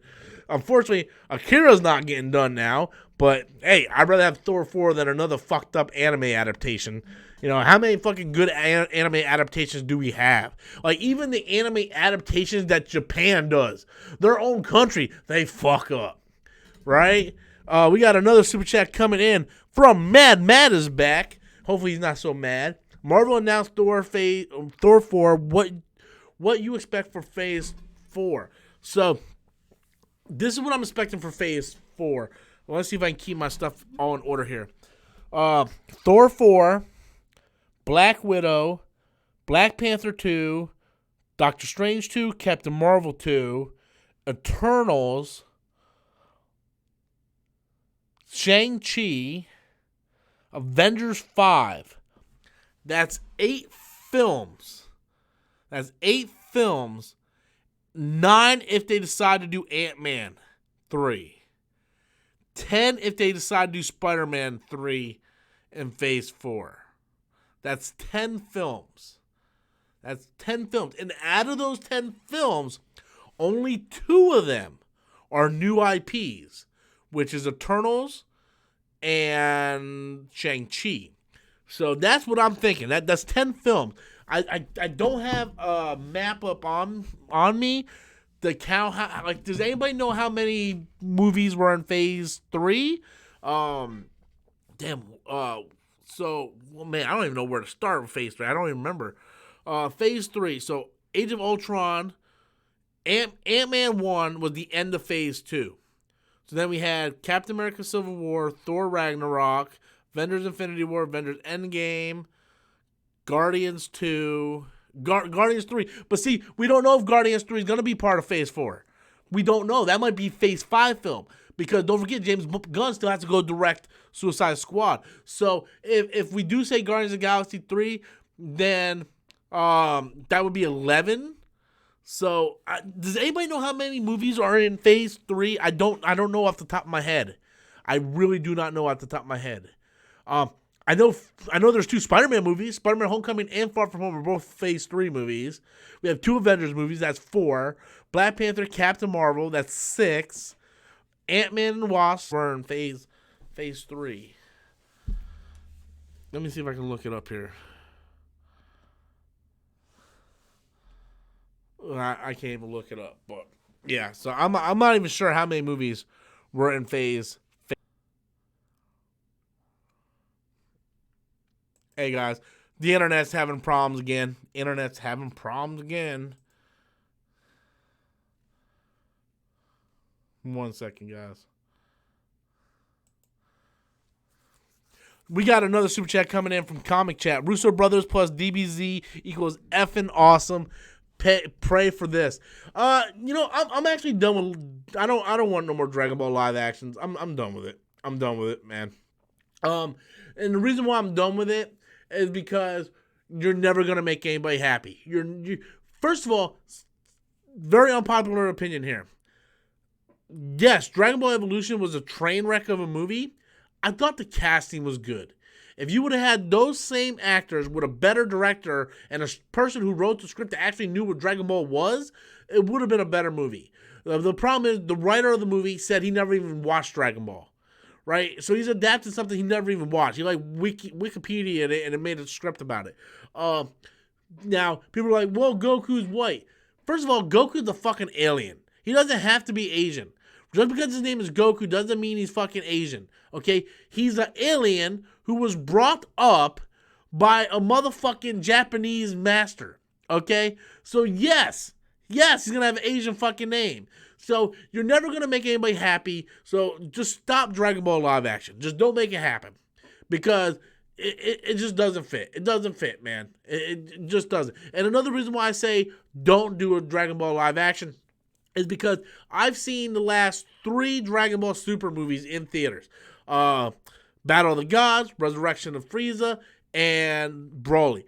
Unfortunately, Akira's not getting done now. But, hey, I'd rather have Thor 4 than another fucked up anime adaptation. How many fucking good anime adaptations do we have? Like, even the anime adaptations that Japan does, their own country, they fuck up. Right? We got another super chat coming in from Mad. Mad is back. Hopefully he's not so mad. Marvel announced Thor 4. What you expect for Phase 4? So, this is what I'm expecting for Phase 4. Well, let's see if I can keep my stuff all in order here. Thor 4, Black Widow, Black Panther 2, Doctor Strange 2, Captain Marvel 2, Eternals, Shang-Chi, Avengers 5. That's 8 films. That's 8 films. 9 if they decide to do Ant-Man 3. 10 if they decide to do Spider-Man 3 in Phase 4. That's 10 films. That's 10 films. And out of those 10 films, only 2 of them are new IPs, which is Eternals and Shang-Chi. So that's what I'm thinking. That's 10 films. I don't have a map up on me to count how, like, does anybody know how many movies were in Phase 3? So, well, man, I don't even know where to start with Phase 3. I don't even remember. Phase 3, so Age of Ultron, Ant-Man 1 was the end of Phase 2. So then we had Captain America Civil War, Thor Ragnarok, Avengers Infinity War, Avengers Endgame, Guardians 2, Guardians 3. But see, we don't know if Guardians 3 is going to be part of Phase 4. We don't know. That might be Phase 5 film. Because don't forget, James Gunn still has to go direct Suicide Squad. So if we do say Guardians of the Galaxy 3, then that would be 11. So, does anybody know how many movies are in Phase 3? I don't know off the top of my head. I really do not know off the top of my head. Um, I know there's 2 Spider-Man movies. Spider-Man Homecoming and Far From Home are both Phase 3 movies. We have 2 Avengers movies. That's 4. Black Panther, Captain Marvel. That's 6. Ant-Man and Wasp are in Phase 3. Let me see if I can look it up here. I can't even look it up, but yeah. So I'm not even sure how many movies were in Phase. Hey guys, the internet's having problems again. One second, guys. We got another super chat coming in from Comic Chat. Russo Brothers plus DBZ equals effing awesome. Pray for this. I'm actually done with. I don't want no more Dragon Ball live actions. I'm done with it. I'm done with it, man. And the reason why I'm done with it is because you're never gonna make anybody happy. You first of all, very unpopular opinion here. Yes, Dragon Ball Evolution was a train wreck of a movie. I thought the casting was good. If you would have had those same actors with a better director and a person who wrote the script that actually knew what Dragon Ball was, it would have been a better movie. The problem is the writer of the movie said he never even watched Dragon Ball, right? So he's adapted something he never even watched. He Wikipedia it and it made a script about it. Now, people are like, well, Goku's white. First of all, Goku's a fucking alien. He doesn't have to be Asian. Just because his name is Goku doesn't mean he's fucking Asian, okay? He's an alien who was brought up by a motherfucking Japanese master, okay? So yes, he's gonna have an Asian fucking name. So you're never gonna make anybody happy, so just stop Dragon Ball live action. Just don't make it happen. Because it just doesn't fit. It doesn't fit, man. It just doesn't. And another reason why I say don't do a Dragon Ball live action is because I've seen the last 3 Dragon Ball Super movies in theaters. Battle of the Gods, Resurrection of Frieza, and Broly.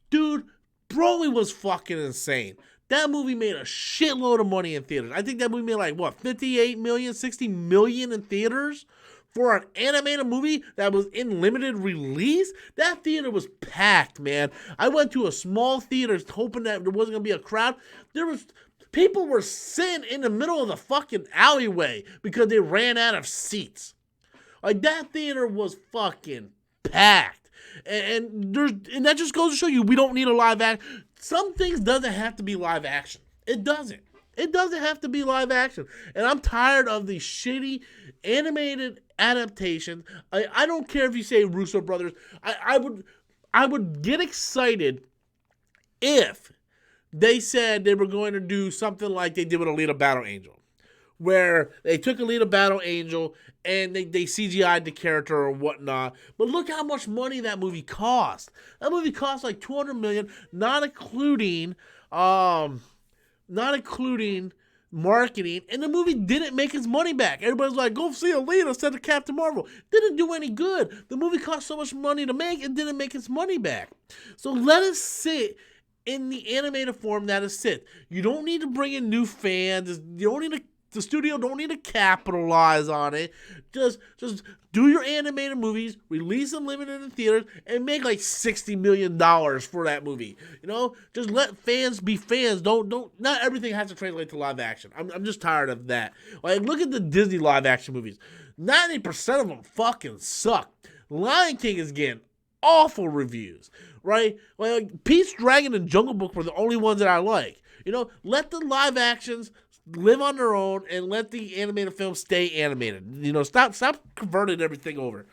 Dude, Broly was fucking insane. That movie made a shitload of money in theaters. I think that movie made 58 million, 60 million in theaters? For an animated movie that was in limited release? That theater was packed, man. I went to a small theater hoping that there wasn't going to be a crowd. People were sitting in the middle of the fucking alleyway because they ran out of seats. That theater was fucking packed. And that just goes to show you we don't need a live action. Some things doesn't have to be live action. It doesn't. It doesn't have to be live action. And I'm tired of these shitty animated adaptations. I don't care if you say Russo Brothers. I would get excited if they said they were going to do something like they did with Alita Battle Angel, where they took Alita Battle Angel and they CGI'd the character or whatnot. But look how much money that movie cost. That movie cost like $200 million, not including marketing, and the movie didn't make its money back. Everybody's like, go see Alita instead of Captain Marvel. Didn't do any good. The movie cost so much money to make, it didn't make its money back. So let it sit in the animated form that it sits. You don't need to bring in new fans. The studio don't need to capitalize on it. Just do your animated movies, release them limited in theaters, and make like $60 million for that movie. Just let fans be fans. Not everything has to translate to live action. I'm just tired of that. Look at the Disney live action movies. 90% of them fucking suck. Lion King is getting awful reviews, right? Pete's Dragon and Jungle Book were the only ones that I like. Let the live actions live on their own and let the animated film stay animated. Stop converting everything over.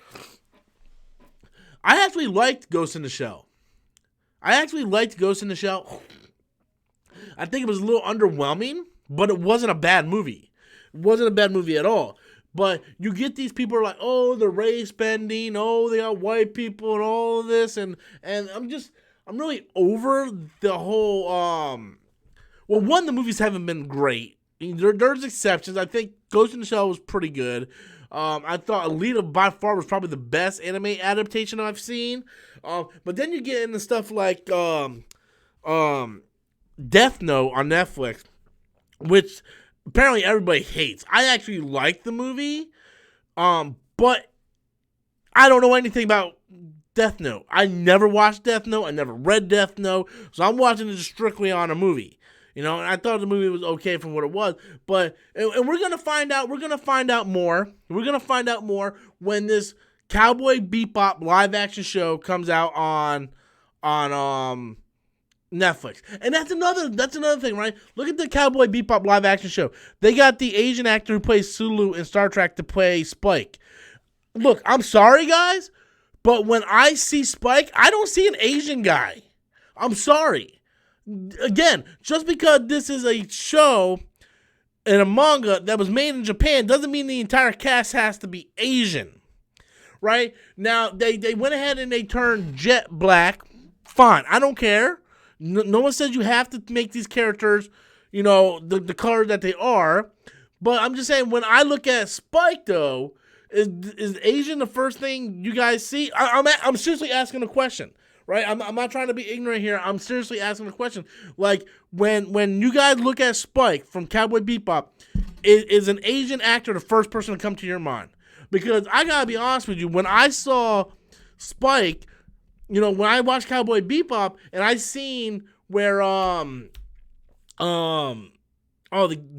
I actually liked Ghost in the Shell. I think it was a little underwhelming, but it wasn't a bad movie. It wasn't a bad movie at all. But you get these people like, oh, the race bending, oh, they got white people and all of this, and I'm really over the whole. The movies haven't been great. There's exceptions. I think Ghost in the Shell was pretty good. I thought Alita by far was probably the best anime adaptation I've seen. But then you get into stuff like Death Note on Netflix, which apparently everybody hates. I actually like the movie, but I don't know anything about Death Note. I never watched Death Note. I never read Death Note, so I'm watching it strictly on a movie. And I thought the movie was okay from what it was, but and we're gonna find out. We're gonna find out more. We're gonna find out more when this Cowboy Bebop live action show comes out on Netflix. And that's another thing, right? Look at the Cowboy Bebop live action show. They got the Asian actor who plays Sulu in Star Trek to play Spike. Look, I'm sorry, guys, but when I see Spike, I don't see an Asian guy. I'm sorry. Again, just because this is a show and a manga that was made in Japan doesn't mean the entire cast has to be Asian, right? Now, they went ahead and they turned Jet black. Fine, I don't care. No one says you have to make these characters, the color that they are. But I'm just saying, when I look at Spike, though, is Asian the first thing you guys see? I'm seriously asking a question. Right, I'm not trying to be ignorant here. I'm seriously asking a question. Like, when you guys look at Spike from Cowboy Bebop, is an Asian actor the first person to come to your mind? Because I gotta be honest with you, when I saw Spike, when I watched Cowboy Bebop, and I seen where the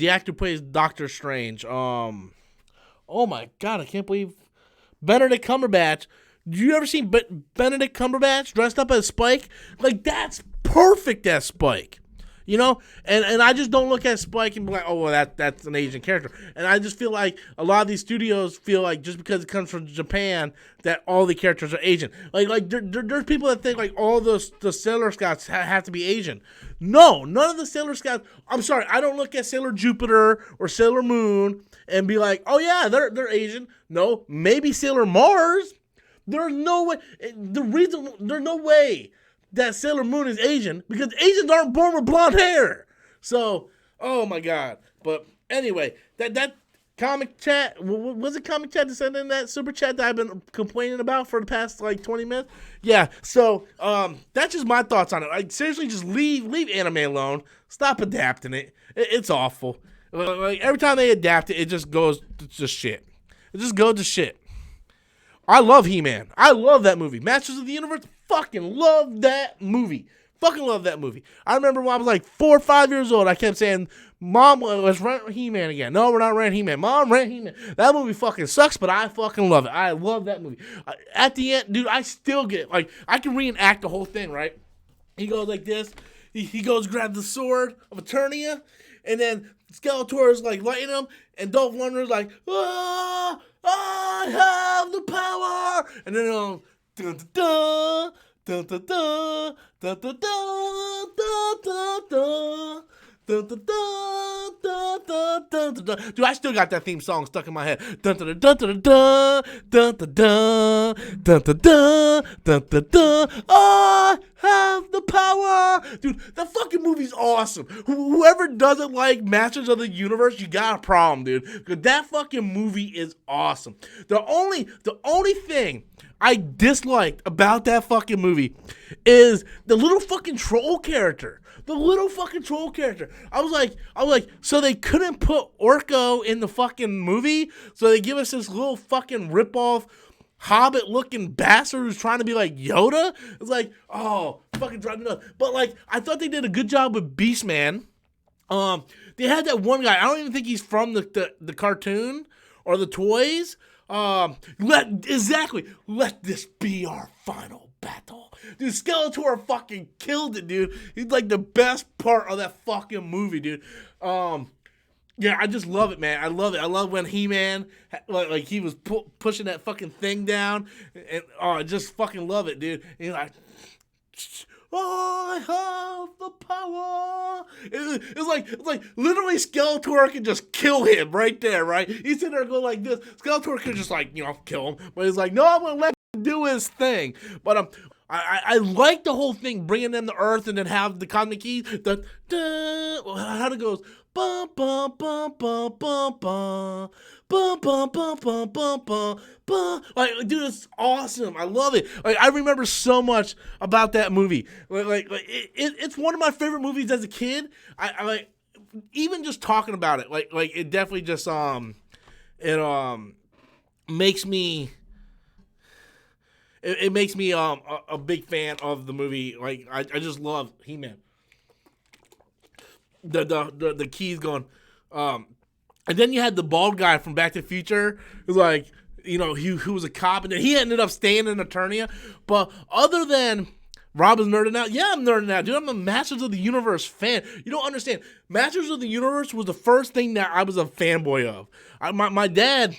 actor plays Doctor Strange. Oh my God, I can't believe Benedict Cumberbatch. Do you ever see Benedict Cumberbatch dressed up as Spike? Like, that's perfect as Spike. And I just don't look at Spike and be like, oh, well, that's an Asian character. And I just feel like a lot of these studios feel like just because it comes from Japan that all the characters are Asian. Like there's people that think like all the Sailor Scouts have to be Asian. No, none of the Sailor Scouts. I'm sorry, I don't look at Sailor Jupiter or Sailor Moon and be like, oh yeah, they're Asian. No, maybe Sailor Mars. There's no way. There's no way that Sailor Moon is Asian because Asians aren't born with blonde hair. So, oh my God. But anyway, that comic chat, was it comic chat that sent in that super chat that I've been complaining about for the past like 20 minutes? Yeah. So, that's just my thoughts on it. Like, seriously, just leave anime alone. Stop adapting it. It's awful. Like, every time they adapt it, it just goes to shit. It just goes to shit. I love He-Man. I love that movie. Masters of the Universe, fucking love that movie. Fucking love that movie. I remember when I was like 4 or 5 years old, I kept saying, Mom, let's rent He-Man again. No, we're not renting He-Man. Mom, rent He-Man. That movie fucking sucks, but I fucking love it. I love that movie. At the end, dude, I still get, like, I can reenact the whole thing, right? He goes like this. He goes grab the sword of Eternia, and then Skeletor is like lighting him, and Dolph Lundgren is like, ah, I have the power, and then dun dun dun dun dun dun dun dun dun dun dun. Dun, dun, dun, dun, dun, dun, dun, dun. Dude, I still got that theme song stuck in my head. Dun dun dun dun dun dun dun dun dun dun dun dun dun dun. I have the power, dude. That fucking movie's awesome. Whoever doesn't like Masters of the Universe, you got a problem, dude. Because that fucking movie is awesome. The only thing I disliked about that fucking movie is the little fucking troll character. The little fucking troll character. I was like, so they couldn't put Orko in the fucking movie? So they give us this little fucking ripoff Hobbit-looking bastard who's trying to be like Yoda? It's like, oh, fucking drive me nuts. But like, I thought they did a good job with Beastman. They had that one guy. I don't even think he's from the cartoon or the toys. Let this be our final battle. Dude, Skeletor fucking killed it, dude. He's like the best part of that fucking movie, dude. Yeah, I just love it, man. I love it. I love when He-Man, like he was pushing that fucking thing down, and I just fucking love it, dude. And he's like, I have the power. It's like literally Skeletor can just kill him right there, right? He's sitting there going like this. Skeletor could just like, kill him. But he's like, no, I'm going to let him do his thing. But I like the whole thing, bringing them to Earth and then have the cosmic keys. How it goes. Bum, bum, bum, bum, bum, bum. Bum, bum, bum, bum, bum, bum, bum. Like, dude, it's awesome. I love it. Like, I remember so much about that movie. It's one of my favorite movies as a kid. I like, even just talking about it. Like it definitely just it makes me. It makes me a big fan of the movie. Like, I just love He-Man. The keys going. And then you had the bald guy from Back to the Future, who like, you know, who was a cop, and then he ended up staying in Eternia. But other than Rob is nerding out, yeah, I'm nerding out, dude. I'm a Masters of the Universe fan. You don't understand. Masters of the Universe was the first thing that I was a fanboy of. My dad,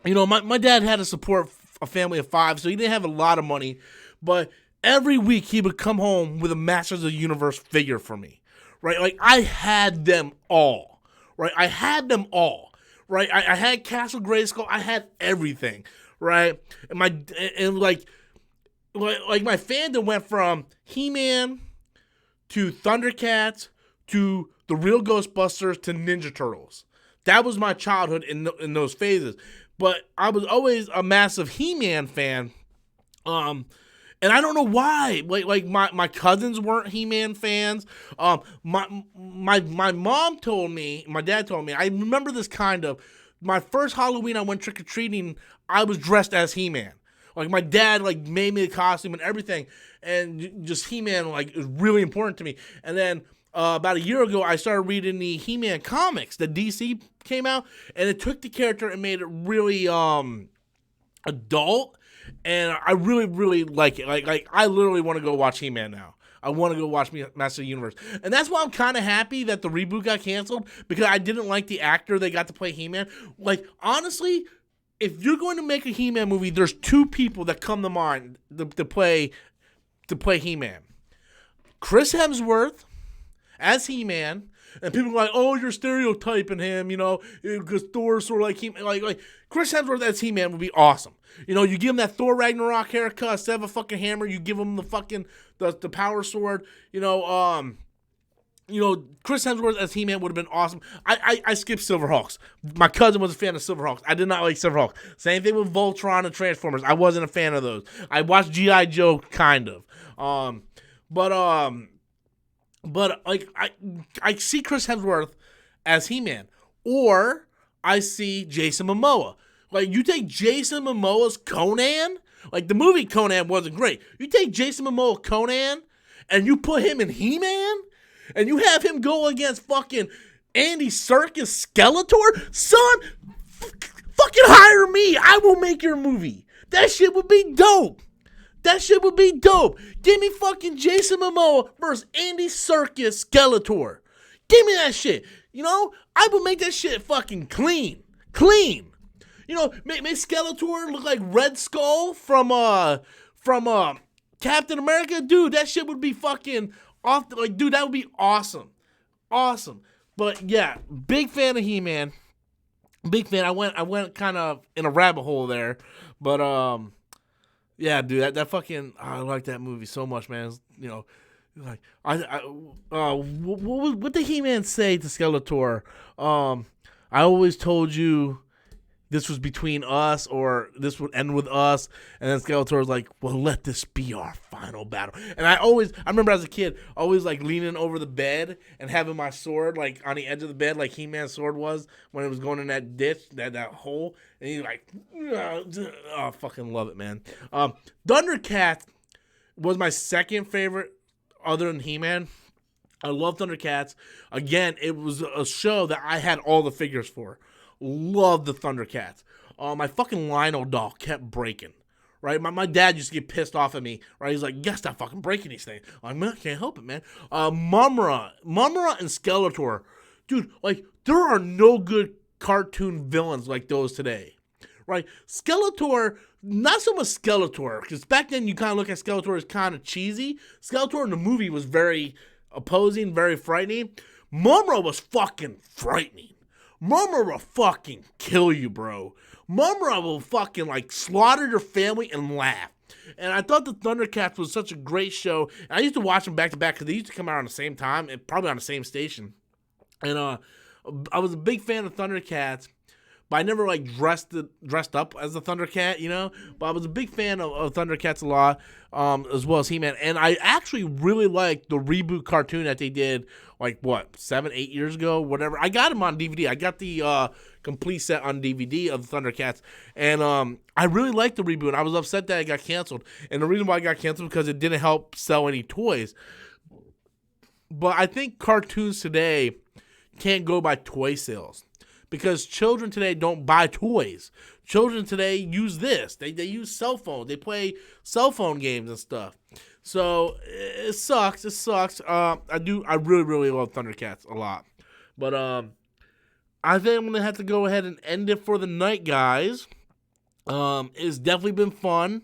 you know, my dad had to support a family of 5, so he didn't have a lot of money. But every week he would come home with a Masters of the Universe figure for me, right? Like, I had them all, right? I had them all, right? I had Castle Grayskull. I had everything, right? And my fandom went from He-Man to Thundercats to the real Ghostbusters to Ninja Turtles. That was my childhood in those phases. But I was always a massive He-Man fan. And I don't know why. Like my cousins weren't He-Man fans. My mom told me, my dad told me, I remember this kind of, my first Halloween I went trick-or-treating, I was dressed as He-Man. Like, my dad, like, made me the costume and everything. And just He-Man, like, is really important to me. And then about a year ago, I started reading the He-Man comics that DC came out, and it took the character and made it really adult, and I really, really like it. Like I literally want to go watch He-Man now. I want to go watch Master of the Universe. And that's why I'm kind of happy that the reboot got canceled, because I didn't like the actor they got to play He-Man. Like, honestly, if you're going to make a He-Man movie, there's 2 people that come to mind to play He-Man. Chris Hemsworth as He-Man, and people are like, "Oh, you're stereotyping him," you know, because Thor's sort of like He-Man. Like Chris Hemsworth as He-Man would be awesome. You know, you give him that Thor Ragnarok haircut instead of a fucking hammer. You give him the fucking the power sword. You know, Chris Hemsworth as He-Man would have been awesome. I skipped Silverhawks. My cousin was a fan of Silverhawks. I did not like Silverhawks. Same thing with Voltron and Transformers. I wasn't a fan of those. I watched G.I. Joe, kind of. But like I see Chris Hemsworth as He-Man, or I see Jason Momoa. Like, you take Jason Momoa's Conan, like, the movie Conan wasn't great. You take Jason Momoa Conan and you put him in He-Man, and you have him go against fucking Andy Serkis Skeletor, son. Fucking hire me. I will make your movie. That shit would be dope. Give me fucking Jason Momoa versus Andy Serkis Skeletor. Give me that shit. You know, I would make that shit fucking clean. You know, make Skeletor look like Red Skull from Captain America. Dude, that shit would be fucking off. Dude, that would be awesome. But yeah, big fan of He-Man. Big fan. I went kind of in a rabbit hole there, but yeah, dude, that fucking, I like that movie so much, man. You know, like what did He-Man say to Skeletor? I always told you this was between us, or this would end with us. And then Skeletor was like, well, let this be our final battle. And I remember as a kid, always like leaning over the bed and having my sword like on the edge of the bed, like He-Man's sword was when it was going in that ditch, that hole. And he's like, oh, I fucking love it, man. Thundercats was my second favorite other than He-Man. I love Thundercats. Again, it was a show that I had all the figures for. Love the Thundercats. My fucking Lionel doll kept breaking. Right? My dad used to get pissed off at me. Right? He's like, "You gotta stop fucking breaking these things." I'm like, "Man, I can't help it, man." Mumra and Skeletor. Dude, like, there are no good cartoon villains like those today. Right? Skeletor, not so much Skeletor, because back then you kind of look at Skeletor as kind of cheesy. Skeletor in the movie was very opposing, very frightening. Mumra was fucking frightening. Mumra will fucking kill you, bro. Mumra will fucking, like, slaughter your family and laugh. And I thought the Thundercats was such a great show. And I used to watch them back to back because they used to come out on the same time and probably on the same station. And I was a big fan of Thundercats. but I never like dressed up as a Thundercat, you know. But I was a big fan of Thundercats a lot, as well as He-Man, and I actually really liked the reboot cartoon that they did like what 7-8 years ago, whatever. I got them on DVD. I got the complete set on DVD of the Thundercats, and I really liked the reboot. I was upset that it got canceled, and the reason why it got canceled because it didn't help sell any toys. But I think cartoons today can't go by toy sales because children today don't buy toys. Children today use this. They use cell phones. They play cell phone games and stuff. So it sucks. It sucks. I really, really love Thundercats a lot. But I think I'm gonna have to go ahead and end it for the night, guys. It's definitely been fun.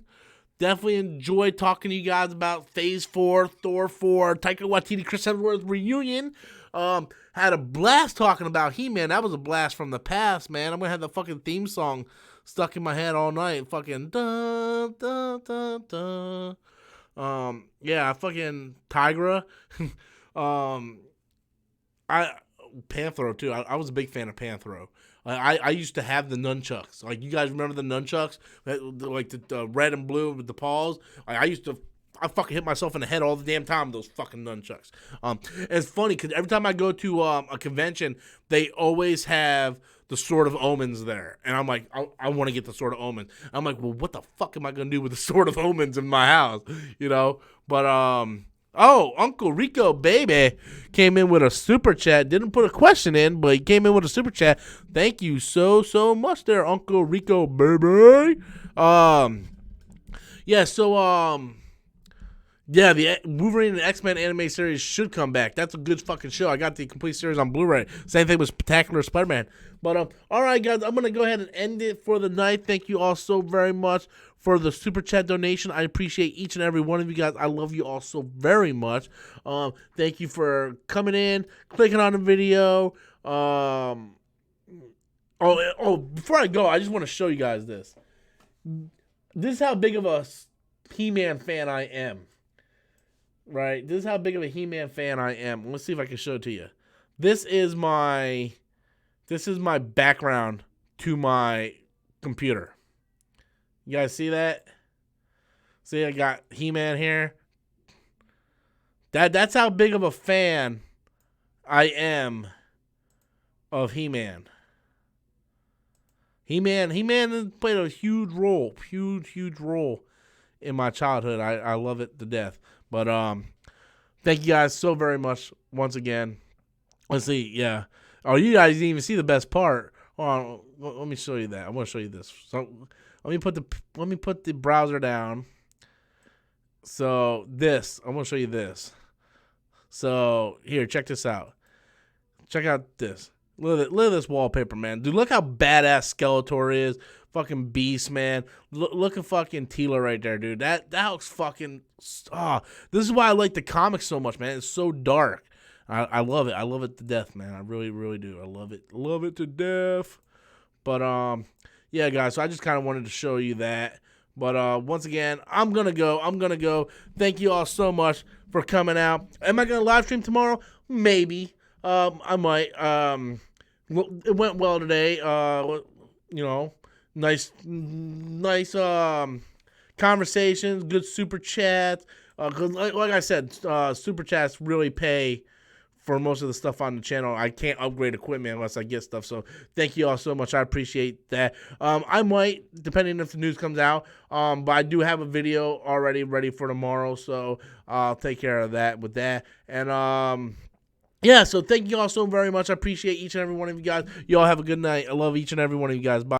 Definitely enjoyed talking to you guys about Phase 4, Thor 4, Taika Waititi, Chris Hemsworth reunion. Had a blast talking about He-Man. That was a blast from the past, man. I'm gonna have the fucking theme song stuck in my head all night. Fucking dun dun dun dun. Yeah, fucking Tigra. Panthro too. I was a big fan of Panthro. I used to have the nunchucks. Like, you guys remember the nunchucks? Like the red and blue with the paws? I fucking hit myself in the head all the damn time with those fucking nunchucks. It's funny because every time I go to a convention, they always have the Sword of Omens there. And I'm like, I want to get the Sword of Omens. I'm like, well, what the fuck am I going to do with the Sword of Omens in my house? You know? But, oh, Uncle Rico, baby, came in with a super chat. Didn't put a question in, but he came in with a super chat. Thank you so much there, Uncle Rico, baby. Yeah, so, yeah, the Wolverine and X-Men anime series should come back. That's a good fucking show. I got the complete series on Blu-ray. Same thing with Spectacular Spider-Man. But, all right, guys, I'm going to go ahead and end it for the night. Thank you all so very much for the super chat donation. I appreciate each and every one of you guys. I love you all so very much. Thank you for coming in, clicking on the video. Before I go, I just want to show you guys this. This is how big of a He-Man fan I am. Right? This is how big of a He-Man fan I am. Let's see if I can show it to you. This is my background to my computer. You guys see that? See, I got He-Man here. That's how big of a fan I am of He-Man. He-Man played a huge role in my childhood. I love it to death. But thank you guys so very much once again. Let's see, yeah. Oh, you guys didn't even see the best part. Hold on, let me show you that. I want to show you this. So let me put the browser down. So I want to show you this. So here, check this out. Check out this. Look at this wallpaper, man. Dude, look how badass Skeletor is. Fucking beast, man. Look at fucking Tila right there, dude. That looks fucking... this is why I like the comics so much, man. It's so dark. I love it. I love it to death, man. I really, really do. I love it. Love it to death. But, yeah, guys. So I just kind of wanted to show you that. But, once again, I'm going to go. Thank you all so much for coming out. Am I going to live stream tomorrow? Maybe. I might. It went well today. You know, nice conversations, good super chats. 'Cause like I said, super chats really pay for most of the stuff on the channel. I can't upgrade equipment unless I get stuff. So thank you all so much. I appreciate that. I might, depending if the news comes out. But I do have a video already ready for tomorrow. So I'll take care of that with that. And yeah, so thank you all so very much. I appreciate each and every one of you guys. You all have a good night. I love each and every one of you guys. Bye.